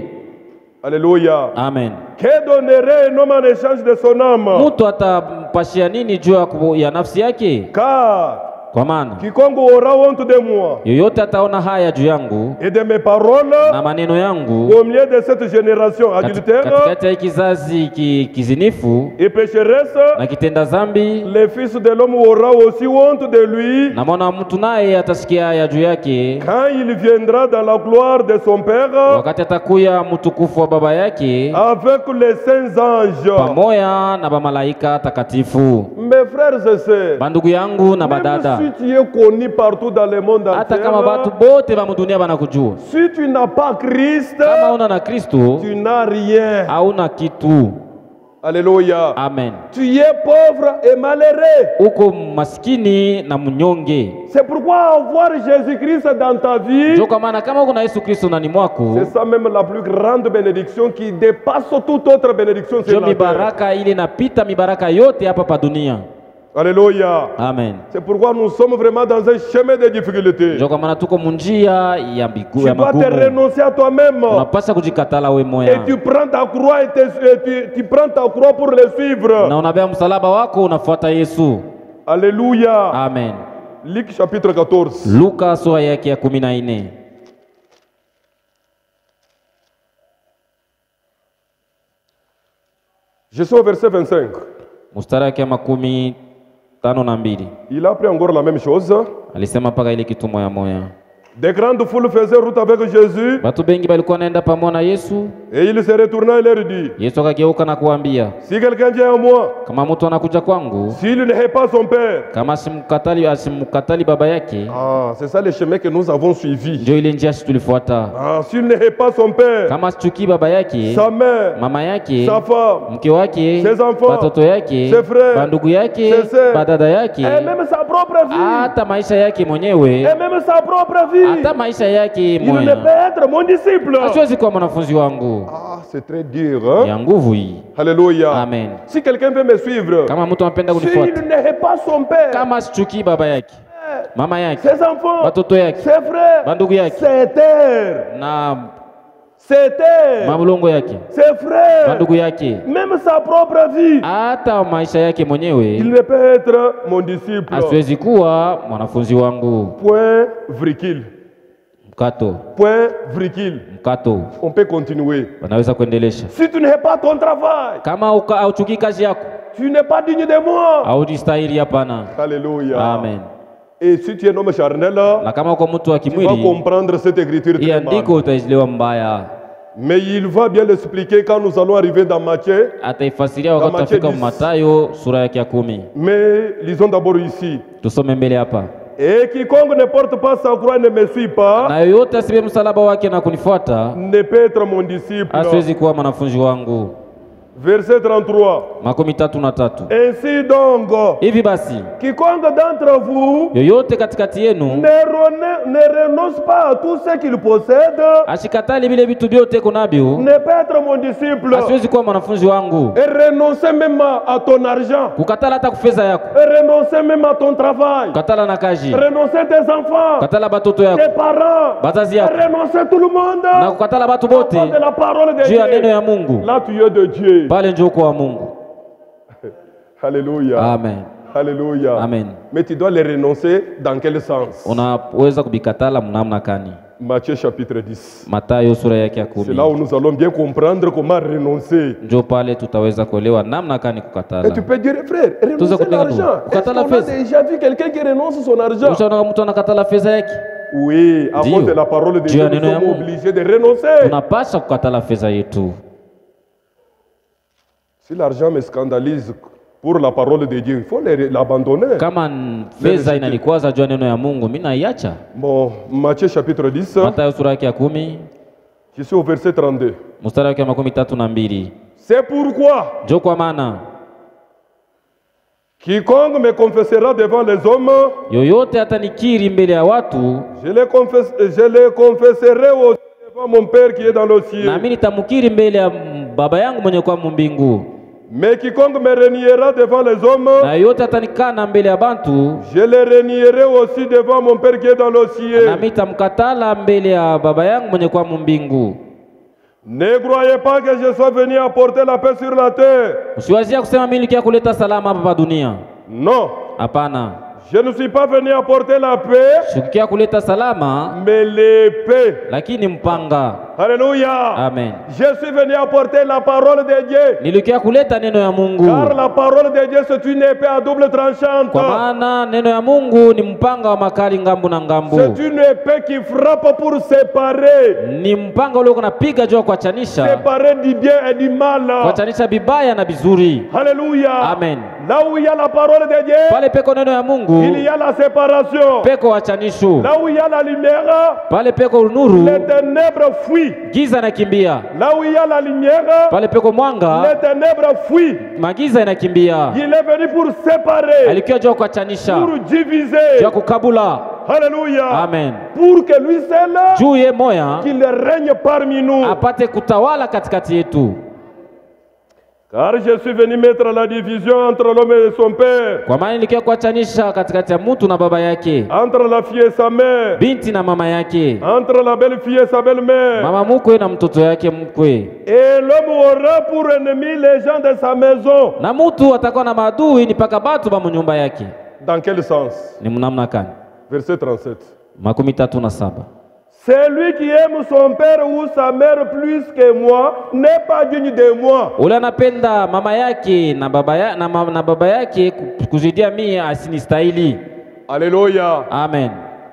Speaker 1: Alléluia.
Speaker 2: Amen.
Speaker 1: Que donnerait un homme en échange de son âme?
Speaker 2: Mtu atampashia nini juu ya nafsi yake?
Speaker 1: Car
Speaker 2: Kwa maana
Speaker 1: quiconque aura honte de moi
Speaker 2: yoyote ataona haya juu yangu
Speaker 1: et de mes paroles
Speaker 2: na maneno yangu
Speaker 1: au milieu de cette génération adultère
Speaker 2: katikati ya kizazi kizinifu
Speaker 1: et pécheresse,
Speaker 2: na kitenda zambi,
Speaker 1: le Fils de l'homme aura aussi honte de lui
Speaker 2: na mwana wa mtu naye atasikia haya juu yake
Speaker 1: quand il viendra dans la gloire de son Père
Speaker 2: wakati atakuya mtukufu wa baba yake
Speaker 1: avec les saints anges.
Speaker 2: pamoja na bamalaika takatifu.
Speaker 1: Mes frères et sœurs,
Speaker 2: Bandugu yangu na
Speaker 1: même
Speaker 2: badada,
Speaker 1: si tu es connu partout dans le monde
Speaker 2: hata kama
Speaker 1: entier,
Speaker 2: batu bote ba mudunia banakujua,
Speaker 1: si tu n'as pas Christ,
Speaker 2: kama una na Kristo
Speaker 1: tu n'as rien.
Speaker 2: hauna kitu.
Speaker 1: Alléluia.
Speaker 2: Amen.
Speaker 1: Tu es pauvre et malheureux.
Speaker 2: Uko maskini na mnyonge.
Speaker 1: C'est pourquoi avoir Jésus-Christ dans ta vie,
Speaker 2: Ndio kwa maana kama uko na Yesu Kristo ndani mwako,
Speaker 1: c'est ça même la plus grande bénédiction qui dépasse toute autre bénédiction sur
Speaker 2: ndio
Speaker 1: la terre.
Speaker 2: mibaraka ile napita mibaraka yote hapa pa dunia.
Speaker 1: Alléluia.
Speaker 2: Amen.
Speaker 1: C'est pourquoi nous sommes vraiment dans un chemin de difficulté.
Speaker 2: Ndio kwa maana tuko munjia ya
Speaker 1: Tu
Speaker 2: ya
Speaker 1: dois te
Speaker 2: magumu.
Speaker 1: renoncer à toi-même.
Speaker 2: Unapaswa kujikatala we
Speaker 1: Et
Speaker 2: moya,
Speaker 1: tu prends ta croix tu prends ta croix pour le suivre.
Speaker 2: na unabeba msalaba wako unafuata Yesu.
Speaker 1: Alléluia.
Speaker 2: Amen.
Speaker 1: Luc chapitre 14.
Speaker 2: Luka sura yake ya 14.
Speaker 1: Je suis au verset 25.
Speaker 2: Mstari wake ya 52.
Speaker 1: Il a pris encore la même chose.
Speaker 2: Alisema mpaka ile kitu moya moya.
Speaker 1: Des grandes foules faisaient route avec Jésus
Speaker 2: Batu bengi balikuwa naenda pamoja na Yesu.
Speaker 1: et il se retourna et leur dit,
Speaker 2: Yesu akageuka na kuambia,
Speaker 1: si quelqu'un vient à moi,
Speaker 2: kama mtu anakuja kwangu,
Speaker 1: s'il ne hait pas son père.
Speaker 2: kama asimkatali baba yake,
Speaker 1: Ah, c'est ça le chemin que nous avons suivi.
Speaker 2: ndio ile njia sisi tulifuata.
Speaker 1: Ah, s'il ne hait pas son père,
Speaker 2: Kama sichukii baba yake,
Speaker 1: sa mère,
Speaker 2: mama yake,
Speaker 1: sa femme,
Speaker 2: mke wake,
Speaker 1: ses enfants,
Speaker 2: watoto yake,
Speaker 1: ses frères,
Speaker 2: bandugu yake,
Speaker 1: ses sœurs,
Speaker 2: badada
Speaker 1: et
Speaker 2: yake,
Speaker 1: même sa propre vie,
Speaker 2: hata maisha yake mwenyewe,
Speaker 1: et même sa propre vie,
Speaker 2: hata maisha yake
Speaker 1: il ne
Speaker 2: mwenyewe,
Speaker 1: peut être mon disciple.
Speaker 2: asiwezi kuwa mwanafunzi wangu.
Speaker 1: Ah, c'est très dur, hein?
Speaker 2: Ya nguvu hii.
Speaker 1: Alléluia.
Speaker 2: Amen.
Speaker 1: Si quelqu'un veut me suivre,
Speaker 2: Kama mtu anapenda
Speaker 1: s'il
Speaker 2: kunifuata,
Speaker 1: ne hait pas son père,
Speaker 2: kama sichukii baba yake, mama yake,
Speaker 1: ses enfants,
Speaker 2: watoto yake,
Speaker 1: ses frères,
Speaker 2: bandugu yake,
Speaker 1: ses terres,
Speaker 2: na
Speaker 1: ses terres,
Speaker 2: mamlongo yake,
Speaker 1: ses frères,
Speaker 2: bandugu yake,
Speaker 1: même sa propre vie,
Speaker 2: hata maisha yake
Speaker 1: il
Speaker 2: mwenyewe,
Speaker 1: ne peut être mon disciple.
Speaker 2: asiwezi kuwa mwanafunzi wangu.
Speaker 1: Point virgule.
Speaker 2: Mkato,
Speaker 1: Point virgule.
Speaker 2: mkato.
Speaker 1: On peut continuer.
Speaker 2: Wanaweza kuendelesha.
Speaker 1: Si tu n'as pas ton travail,
Speaker 2: Kama hauchukii kazi yako,
Speaker 1: tu n'es pas digne de moi.
Speaker 2: haujistahili, hapana.
Speaker 1: Alléluia.
Speaker 2: Amen.
Speaker 1: Et si tu es un homme charnel,
Speaker 2: Na kama uko mtu wa
Speaker 1: tu vas
Speaker 2: kimwili,
Speaker 1: comprendre cette écriture
Speaker 2: hii
Speaker 1: très
Speaker 2: andiko
Speaker 1: mal.
Speaker 2: utaelewa mbaya.
Speaker 1: Mais il va bien l'expliquer quand nous allons arriver dans Matthieu.
Speaker 2: Ataifasiria wakati
Speaker 1: Mathayo
Speaker 2: tutafika
Speaker 1: 10.
Speaker 2: Mathayo sura yake ya 10.
Speaker 1: Mais lisons d'abord ici.
Speaker 2: Tusome mbele hapa.
Speaker 1: Et quiconque ne porte pas sa croix ne me suit pas
Speaker 2: na yoyote asibe msalaba wake na kunifuata
Speaker 1: ne peut être mon disciple.
Speaker 2: asiwezi kuwa mwanafunzi wangu.
Speaker 1: Verset 33.
Speaker 2: Makumi tatu na tatu.
Speaker 1: Ainsi donc,
Speaker 2: Hivi basi
Speaker 1: quiconque d'entre vous
Speaker 2: yoyote katikati yenu
Speaker 1: ne renonce pas à tout ce qu'il possède
Speaker 2: ashikatali vile vitu vyote kunavyo
Speaker 1: ne peut être mon disciple.
Speaker 2: asiwezi kuwa mwanafunzi wangu.
Speaker 1: Et renoncer même à ton argent,
Speaker 2: Kukatala hata kufeza yako,
Speaker 1: et renoncer même à ton travail,
Speaker 2: kukatala na kazi,
Speaker 1: renoncer tes enfants,
Speaker 2: kukatala batoto
Speaker 1: tes
Speaker 2: yako,
Speaker 1: parents,
Speaker 2: bazazi
Speaker 1: et
Speaker 2: yako,
Speaker 1: renoncer tout le monde
Speaker 2: na kukatala batu
Speaker 1: à
Speaker 2: bote
Speaker 1: cause de la parole de
Speaker 2: juu ya neno
Speaker 1: Dieu.
Speaker 2: ya Mungu.
Speaker 1: Là tu es de Dieu.
Speaker 2: Pale ndio kwa Mungu.
Speaker 1: Alléluia.
Speaker 2: Amen.
Speaker 1: Alléluia.
Speaker 2: Amen.
Speaker 1: Mais tu dois les renoncer dans quel sens?
Speaker 2: Unaweza kubikatala mnamna kani?
Speaker 1: Matthieu chapitre 10.
Speaker 2: Mathayo sura yake ya
Speaker 1: C'est là
Speaker 2: 10.
Speaker 1: où nous allons bien comprendre comment renoncer.
Speaker 2: Ndio pale tutaweza kuelewa namna kani kukatala.
Speaker 1: Et tu peux dire, frère, renoncer l'argent. Est-ce qu'on a déjà vu quelqu'un qui renonce son argent?
Speaker 2: Ushaona mtu anakatala fedha yake?
Speaker 1: Oui, à cause de la parole de Dieu, nous sommes obligés de renoncer.
Speaker 2: Tunapaswa kukatala fedha yetu.
Speaker 1: Si l'argent me scandalise pour la parole de Dieu, il faut l'abandonner.
Speaker 2: Kama fedha inanikwaza juu ya neno ya Mungu, mimi naiacha.
Speaker 1: Bon, Matthieu chapitre 10.
Speaker 2: Mathayo sura yake ya 10,
Speaker 1: Je suis au verset 32.
Speaker 2: mstari wake wa 32.
Speaker 1: C'est pourquoi
Speaker 2: Ndio kwa maana
Speaker 1: quiconque me confessera devant les hommes,
Speaker 2: yoyote atanikiri mbele ya watu,
Speaker 1: je les confesserai aussi devant mon Père qui est dans le ciel.
Speaker 2: na mimi nitamkiri mbele ya Baba yangu mwenye kwa mbingu.
Speaker 1: Mais quiconque me reniera devant les hommes,
Speaker 2: Na yoyote atanikana mbele ya bantu,
Speaker 1: je les renierai aussi devant mon Père qui est dans le
Speaker 2: na
Speaker 1: ciel.
Speaker 2: mimi nitamkatala mbele ya Baba yangu mwenye kwa mbingu.
Speaker 1: Ne croyez pas que je sois venu apporter la paix sur la terre.
Speaker 2: Usiwazia kusema mimi nikia kuleta salama hapa dunia.
Speaker 1: Non,
Speaker 2: Hapana.
Speaker 1: je ne suis pas venu apporter la paix,
Speaker 2: Sikia kuleta salama,
Speaker 1: mais l'épée.
Speaker 2: lakini mpanga.
Speaker 1: Alléluia.
Speaker 2: Amen.
Speaker 1: Je suis venu apporter la parole de Dieu.
Speaker 2: Nilikia kuleta neno ya Mungu.
Speaker 1: Car la parole de Dieu c'est une épée à double tranchante.
Speaker 2: Kwa maana neno ya Mungu ni mpanga wa makali ngambu na ngambu.
Speaker 1: C'est une épée qui frappe pour séparer.
Speaker 2: Ni mpanga ule unapiga juu kuachanisha.
Speaker 1: Séparer du bien et du mal.
Speaker 2: Kuachanisha bibaya na bizuri.
Speaker 1: Alléluia.
Speaker 2: Amen.
Speaker 1: Là où il y a la parole de Dieu,
Speaker 2: Pale peko neno ya Mungu,
Speaker 1: il y a la séparation.
Speaker 2: peko wachanisho.
Speaker 1: Là où il y a la lumière,
Speaker 2: Pale peko nuru,
Speaker 1: les ténèbres fuient.
Speaker 2: giza inakimbia.
Speaker 1: Là où il y a la lumière,
Speaker 2: Pale peko
Speaker 1: les
Speaker 2: mwanga,
Speaker 1: ténèbres fuient.
Speaker 2: magiza inakimbia.
Speaker 1: Il est venu pour séparer,
Speaker 2: Alikia juu kuachanisha,
Speaker 1: pour diviser.
Speaker 2: juu kukabula.
Speaker 1: Alléluia.
Speaker 2: Amen.
Speaker 1: Pour que lui seul,
Speaker 2: Juu ye moya
Speaker 1: qu'il règne parmi nous.
Speaker 2: apate kutawala katikati yetu.
Speaker 1: Car je suis venu mettre la division entre l'homme et son père,
Speaker 2: Kwa maana nilikia kuachanisha katikati ya mtu na baba yake,
Speaker 1: entre la fille et sa mère,
Speaker 2: binti na mama yake,
Speaker 1: entre la belle fille et sa belle-mère.
Speaker 2: mama mkwe na mtoto yake mkwe.
Speaker 1: Et l'homme aura pour ennemi les gens de sa maison.
Speaker 2: Na mtu atakuwa na maadui ni paka batu ba nyumba yake.
Speaker 1: Dans quel sens?
Speaker 2: Ni mnamna kani?
Speaker 1: Verset 37.
Speaker 2: 37.
Speaker 1: Celui qui aime son père ou sa mère plus que moi n'est pas digne de moi.
Speaker 2: Ule anapenda mama yake na baba ya, na baba yake kuzidia mie asinistahili.
Speaker 1: Alléluia.
Speaker 2: Amen.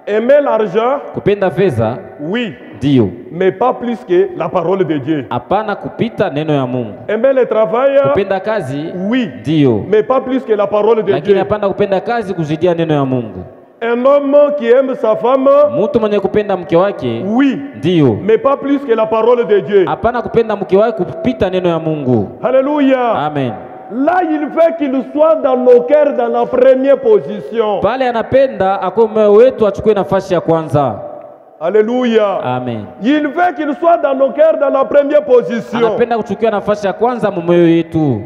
Speaker 1: Aimer l'argent,
Speaker 2: Kupenda fedha
Speaker 1: oui,
Speaker 2: ndio,
Speaker 1: mais pas plus que la parole de Dieu.
Speaker 2: hapana kupita neno ya Mungu.
Speaker 1: Aimer le travail,
Speaker 2: Kupenda kazi
Speaker 1: oui,
Speaker 2: ndio,
Speaker 1: mais pas plus que la parole de
Speaker 2: lakini
Speaker 1: Dieu.
Speaker 2: hapana kupenda kazi kuzidia neno ya Mungu.
Speaker 1: Un homme qui aime sa femme,
Speaker 2: Mtu mwenye kupenda mke wake
Speaker 1: oui,
Speaker 2: ndio,
Speaker 1: mais pas plus que la parole de Dieu.
Speaker 2: hapana kupenda mke wake kupita neno ya Mungu.
Speaker 1: Alléluia.
Speaker 2: Amen.
Speaker 1: Là, il veut qu'il soit dans nos cœurs dans la première position.
Speaker 2: Pale anapenda akuwe moyo wetu achukue nafasi ya kwanza.
Speaker 1: Alléluia.
Speaker 2: Amen.
Speaker 1: Il veut qu'il soit dans nos cœurs dans la première position.
Speaker 2: Anapenda kuchukua nafasi ya kwanza moyo yetu.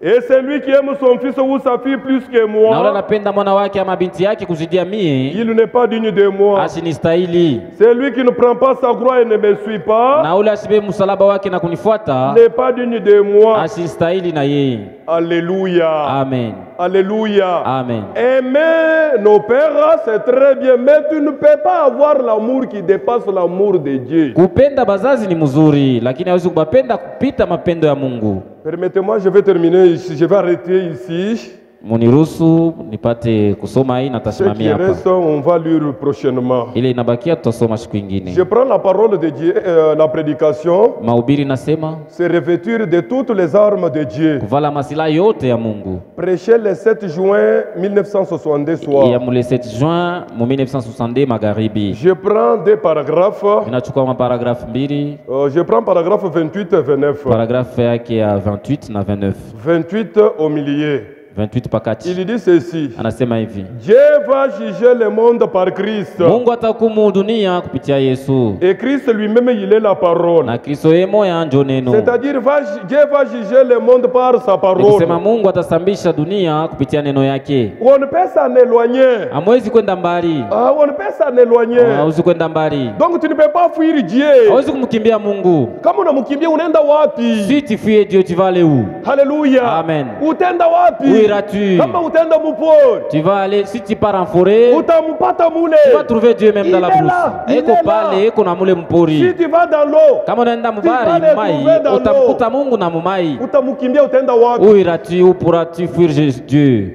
Speaker 1: Et celui qui aime son fils ou sa fille plus que
Speaker 2: Na ule
Speaker 1: moi,
Speaker 2: anapenda mwana wake ama binti yake kuzidia mie,
Speaker 1: il n'est pas digne de moi.
Speaker 2: asinistahili.
Speaker 1: Celui qui ne prend pas sa croix et ne me suit pas,
Speaker 2: Na ule asibe msalaba wake na kunifuata,
Speaker 1: n'est pas digne de moi.
Speaker 2: asinistahili na yeye.
Speaker 1: Alléluia.
Speaker 2: Amen.
Speaker 1: Alléluia.
Speaker 2: Amen.
Speaker 1: Aimer nos pères, c'est très bien, mais tu ne peux pas avoir l'amour qui dépasse l'amour de Dieu.
Speaker 2: Kupenda bazazi ni mzuri, lakini hawezi kubapenda kupita mapendo ya Mungu.
Speaker 1: Permettez-moi, je vais terminer ici, je vais arrêter ici.
Speaker 2: Muniruhusu nipate kusoma hii na
Speaker 1: Ce qui
Speaker 2: tasimamia
Speaker 1: reste,
Speaker 2: hapa.
Speaker 1: on va lire prochainement.
Speaker 2: Ile inabakia tutasoma siku
Speaker 1: Je
Speaker 2: ingine.
Speaker 1: prends la parole de Dieu, la prédication,
Speaker 2: Mahubiri nasema
Speaker 1: c'est revêtir de toutes les armes de Dieu.
Speaker 2: kuvala masilaha yote ya Mungu.
Speaker 1: Prêché le 7 juin 1962
Speaker 2: Ya
Speaker 1: soir.
Speaker 2: mule 7 juin mu 1962 magharibi.
Speaker 1: Je prends des paragraphes.
Speaker 2: Inachukua maparagrafu mbili.
Speaker 1: Je prends paragraphe 28 et 29.
Speaker 2: Paragrafu yake ya 28 na 29.
Speaker 1: 28 au milieu.
Speaker 2: 28 pakati.
Speaker 1: Il dit ceci.
Speaker 2: Anasema hivi.
Speaker 1: Dieu va juger le monde par Christ.
Speaker 2: Mungu atahukumu dunia kupitia Yesu.
Speaker 1: Et Christ lui-même, il est la parole.
Speaker 2: Na Kristo yeye moya njo neno.
Speaker 1: C'est-à-dire, Dieu va juger le monde par sa parole.
Speaker 2: Kusema Mungu atasambisha dunia kupitia neno yake.
Speaker 1: On ne peut s'en éloigner.
Speaker 2: Hamwezi kwenda mbali.
Speaker 1: On ne peut s'en éloigner.
Speaker 2: Hauwezi kwenda mbali.
Speaker 1: Donc tu ne peux pas fuir Dieu.
Speaker 2: Hauwezi kumkimbia Mungu.
Speaker 1: Kama unamkimbia unaenda wapi?
Speaker 2: Si tu fuis Dieu, tu vas aller où?
Speaker 1: Alléluia.
Speaker 2: Amen.
Speaker 1: Utaenda wapi?
Speaker 2: Où iras-tu?
Speaker 1: Kama utaenda mupori,
Speaker 2: Tu vas aller, si tu pars en forêt,
Speaker 1: utampata mule.
Speaker 2: tu vas trouver Dieu même dans la
Speaker 1: Il est
Speaker 2: brousse.
Speaker 1: là, il
Speaker 2: Eko
Speaker 1: est
Speaker 2: pale,
Speaker 1: là.
Speaker 2: eko na mule mpori.
Speaker 1: Si tu vas dans l'eau,
Speaker 2: Kama unaenda
Speaker 1: vas
Speaker 2: mubari,
Speaker 1: les
Speaker 2: mai,
Speaker 1: trouver dans
Speaker 2: utamkuta Mungu na mumai.
Speaker 1: utamkimbia utaenda wapi?
Speaker 2: Où iras-tu? Où pourras-tu fuir Dieu?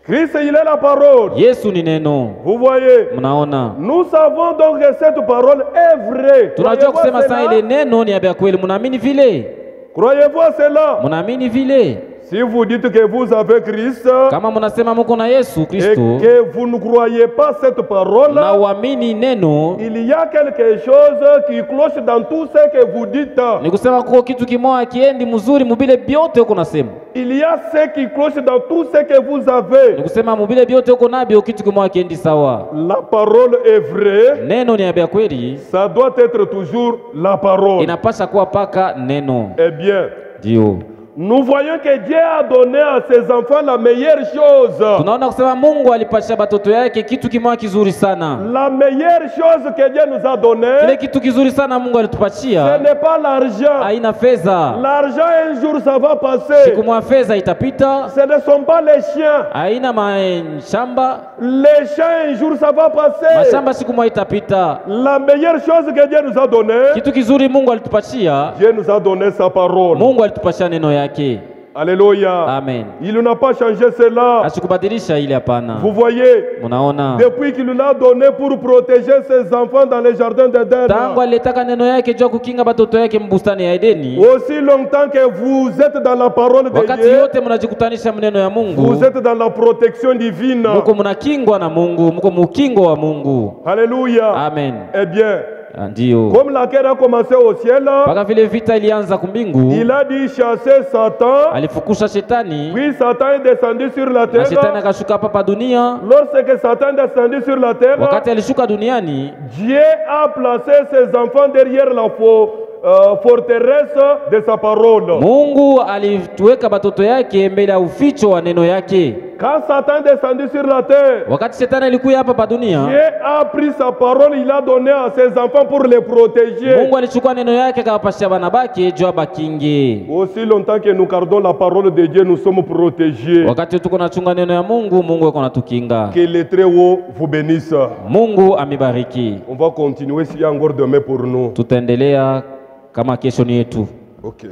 Speaker 1: Christ, il est la parole.
Speaker 2: Yesu ni neno.
Speaker 1: Vous voyez?
Speaker 2: Mnaona?
Speaker 1: Nous savons donc que cette parole est vraie.
Speaker 2: Tunajua
Speaker 1: Croyez-vous à
Speaker 2: kusema saa ile
Speaker 1: cela?
Speaker 2: neno ni ya kweli. Mnaamini vile?
Speaker 1: Croyez-vous à cela?
Speaker 2: Mnaamini vile?
Speaker 1: Si vous dites que vous avez Christ
Speaker 2: Kama mnasema mko na Yesu
Speaker 1: et
Speaker 2: Kristo
Speaker 1: que vous ne croyez pas cette parole,
Speaker 2: na uamini neno,
Speaker 1: il y a quelque chose qui cloche dans tout ce que vous dites.
Speaker 2: ni kusema kwa kitu kimoja kiendi mzuri mubile byote uko nasema.
Speaker 1: Il y a ce qui cloche dans tout ce que vous avez.
Speaker 2: Ni kusema mubile byote uko nabyo kitu kimoja kiendi sawa.
Speaker 1: La parole est vraie.
Speaker 2: Neno ni ya kweli,
Speaker 1: Ça doit être toujours la parole.
Speaker 2: inapasha kuwa paka neno.
Speaker 1: Eh bien,
Speaker 2: Ndio.
Speaker 1: nous voyons que Dieu a donné à ses enfants la meilleure chose.
Speaker 2: Tunaona kusema Mungu alipasha batoto yake kitu kimoja kizuri sana.
Speaker 1: La meilleure chose que Dieu nous a
Speaker 2: Kile
Speaker 1: donnée,
Speaker 2: kitu kizuri sana Mungu
Speaker 1: ce
Speaker 2: alitupatia
Speaker 1: n'est pas l'argent.
Speaker 2: haina fedha.
Speaker 1: L'argent, un jour, ça va passer.
Speaker 2: Siku moja fedha itapita,
Speaker 1: Ce ne sont pas les chiens.
Speaker 2: haina mashamba.
Speaker 1: Les chiens, un jour, ça va passer.
Speaker 2: Mashamba siku moja itapita.
Speaker 1: La meilleure chose que Dieu nous a donnée,
Speaker 2: Kitu kizuri Mungu alitupatia,
Speaker 1: Dieu nous a donné sa parole.
Speaker 2: Mungu alitupatia neno yake.
Speaker 1: Alléluia.
Speaker 2: Amen.
Speaker 1: Il n'a pas changé cela.
Speaker 2: Asikubadilisha ile hapana.
Speaker 1: Vous voyez,
Speaker 2: Munaona?
Speaker 1: depuis qu'il l'a donné pour protéger ses enfants dans les jardins d'Éden,
Speaker 2: Tangu alitaka neno yake jua kukinga batoto yake mbustani ya Edeni.
Speaker 1: aussi longtemps que vous êtes dans la parole de
Speaker 2: Wakati
Speaker 1: Dieu,
Speaker 2: yote mnajikutanisha mneno ya Mungu,
Speaker 1: vous êtes dans la protection divine.
Speaker 2: muko mnakingwa na Mungu, muko mukingo wa Mungu.
Speaker 1: Alléluia.
Speaker 2: Amen.
Speaker 1: Eh bien,
Speaker 2: Ndio.
Speaker 1: comme la guerre a commencé au ciel,
Speaker 2: Paka vile vita ilianza kumbingu,
Speaker 1: il a dit chasser Satan.
Speaker 2: alifukusha shetani,
Speaker 1: Puis Satan est descendu sur la
Speaker 2: na shetani
Speaker 1: terre.
Speaker 2: akashuka hapa dunia.
Speaker 1: Lorsque Satan est descendu sur la terre,
Speaker 2: Wakati alishuka duniani,
Speaker 1: Dieu a placé ses enfants derrière la forteresse de sa parole.
Speaker 2: Mungu alituweka batoto yake mbele ya uficho wa neno yake.
Speaker 1: Quand Satan est descendu sur la terre,
Speaker 2: Wakati shetani alikuja hapa pa dunia,
Speaker 1: Dieu a pris sa parole, il a donné à ses enfants pour les protéger.
Speaker 2: Mungu alichukua neno yake akawapashia bana bake jua bakinge.
Speaker 1: Aussi longtemps que nous gardons la parole de Dieu, nous sommes protégés.
Speaker 2: Wakati tuko nachunga neno ya Mungu, Mungu yuko natukinga.
Speaker 1: Que le Très-Haut vous bénisse.
Speaker 2: Mungu amibariki.
Speaker 1: On va continuer s'il y a encore demain pour nous.
Speaker 2: Tutaendelea kama kesho ni yetu.
Speaker 1: Ok.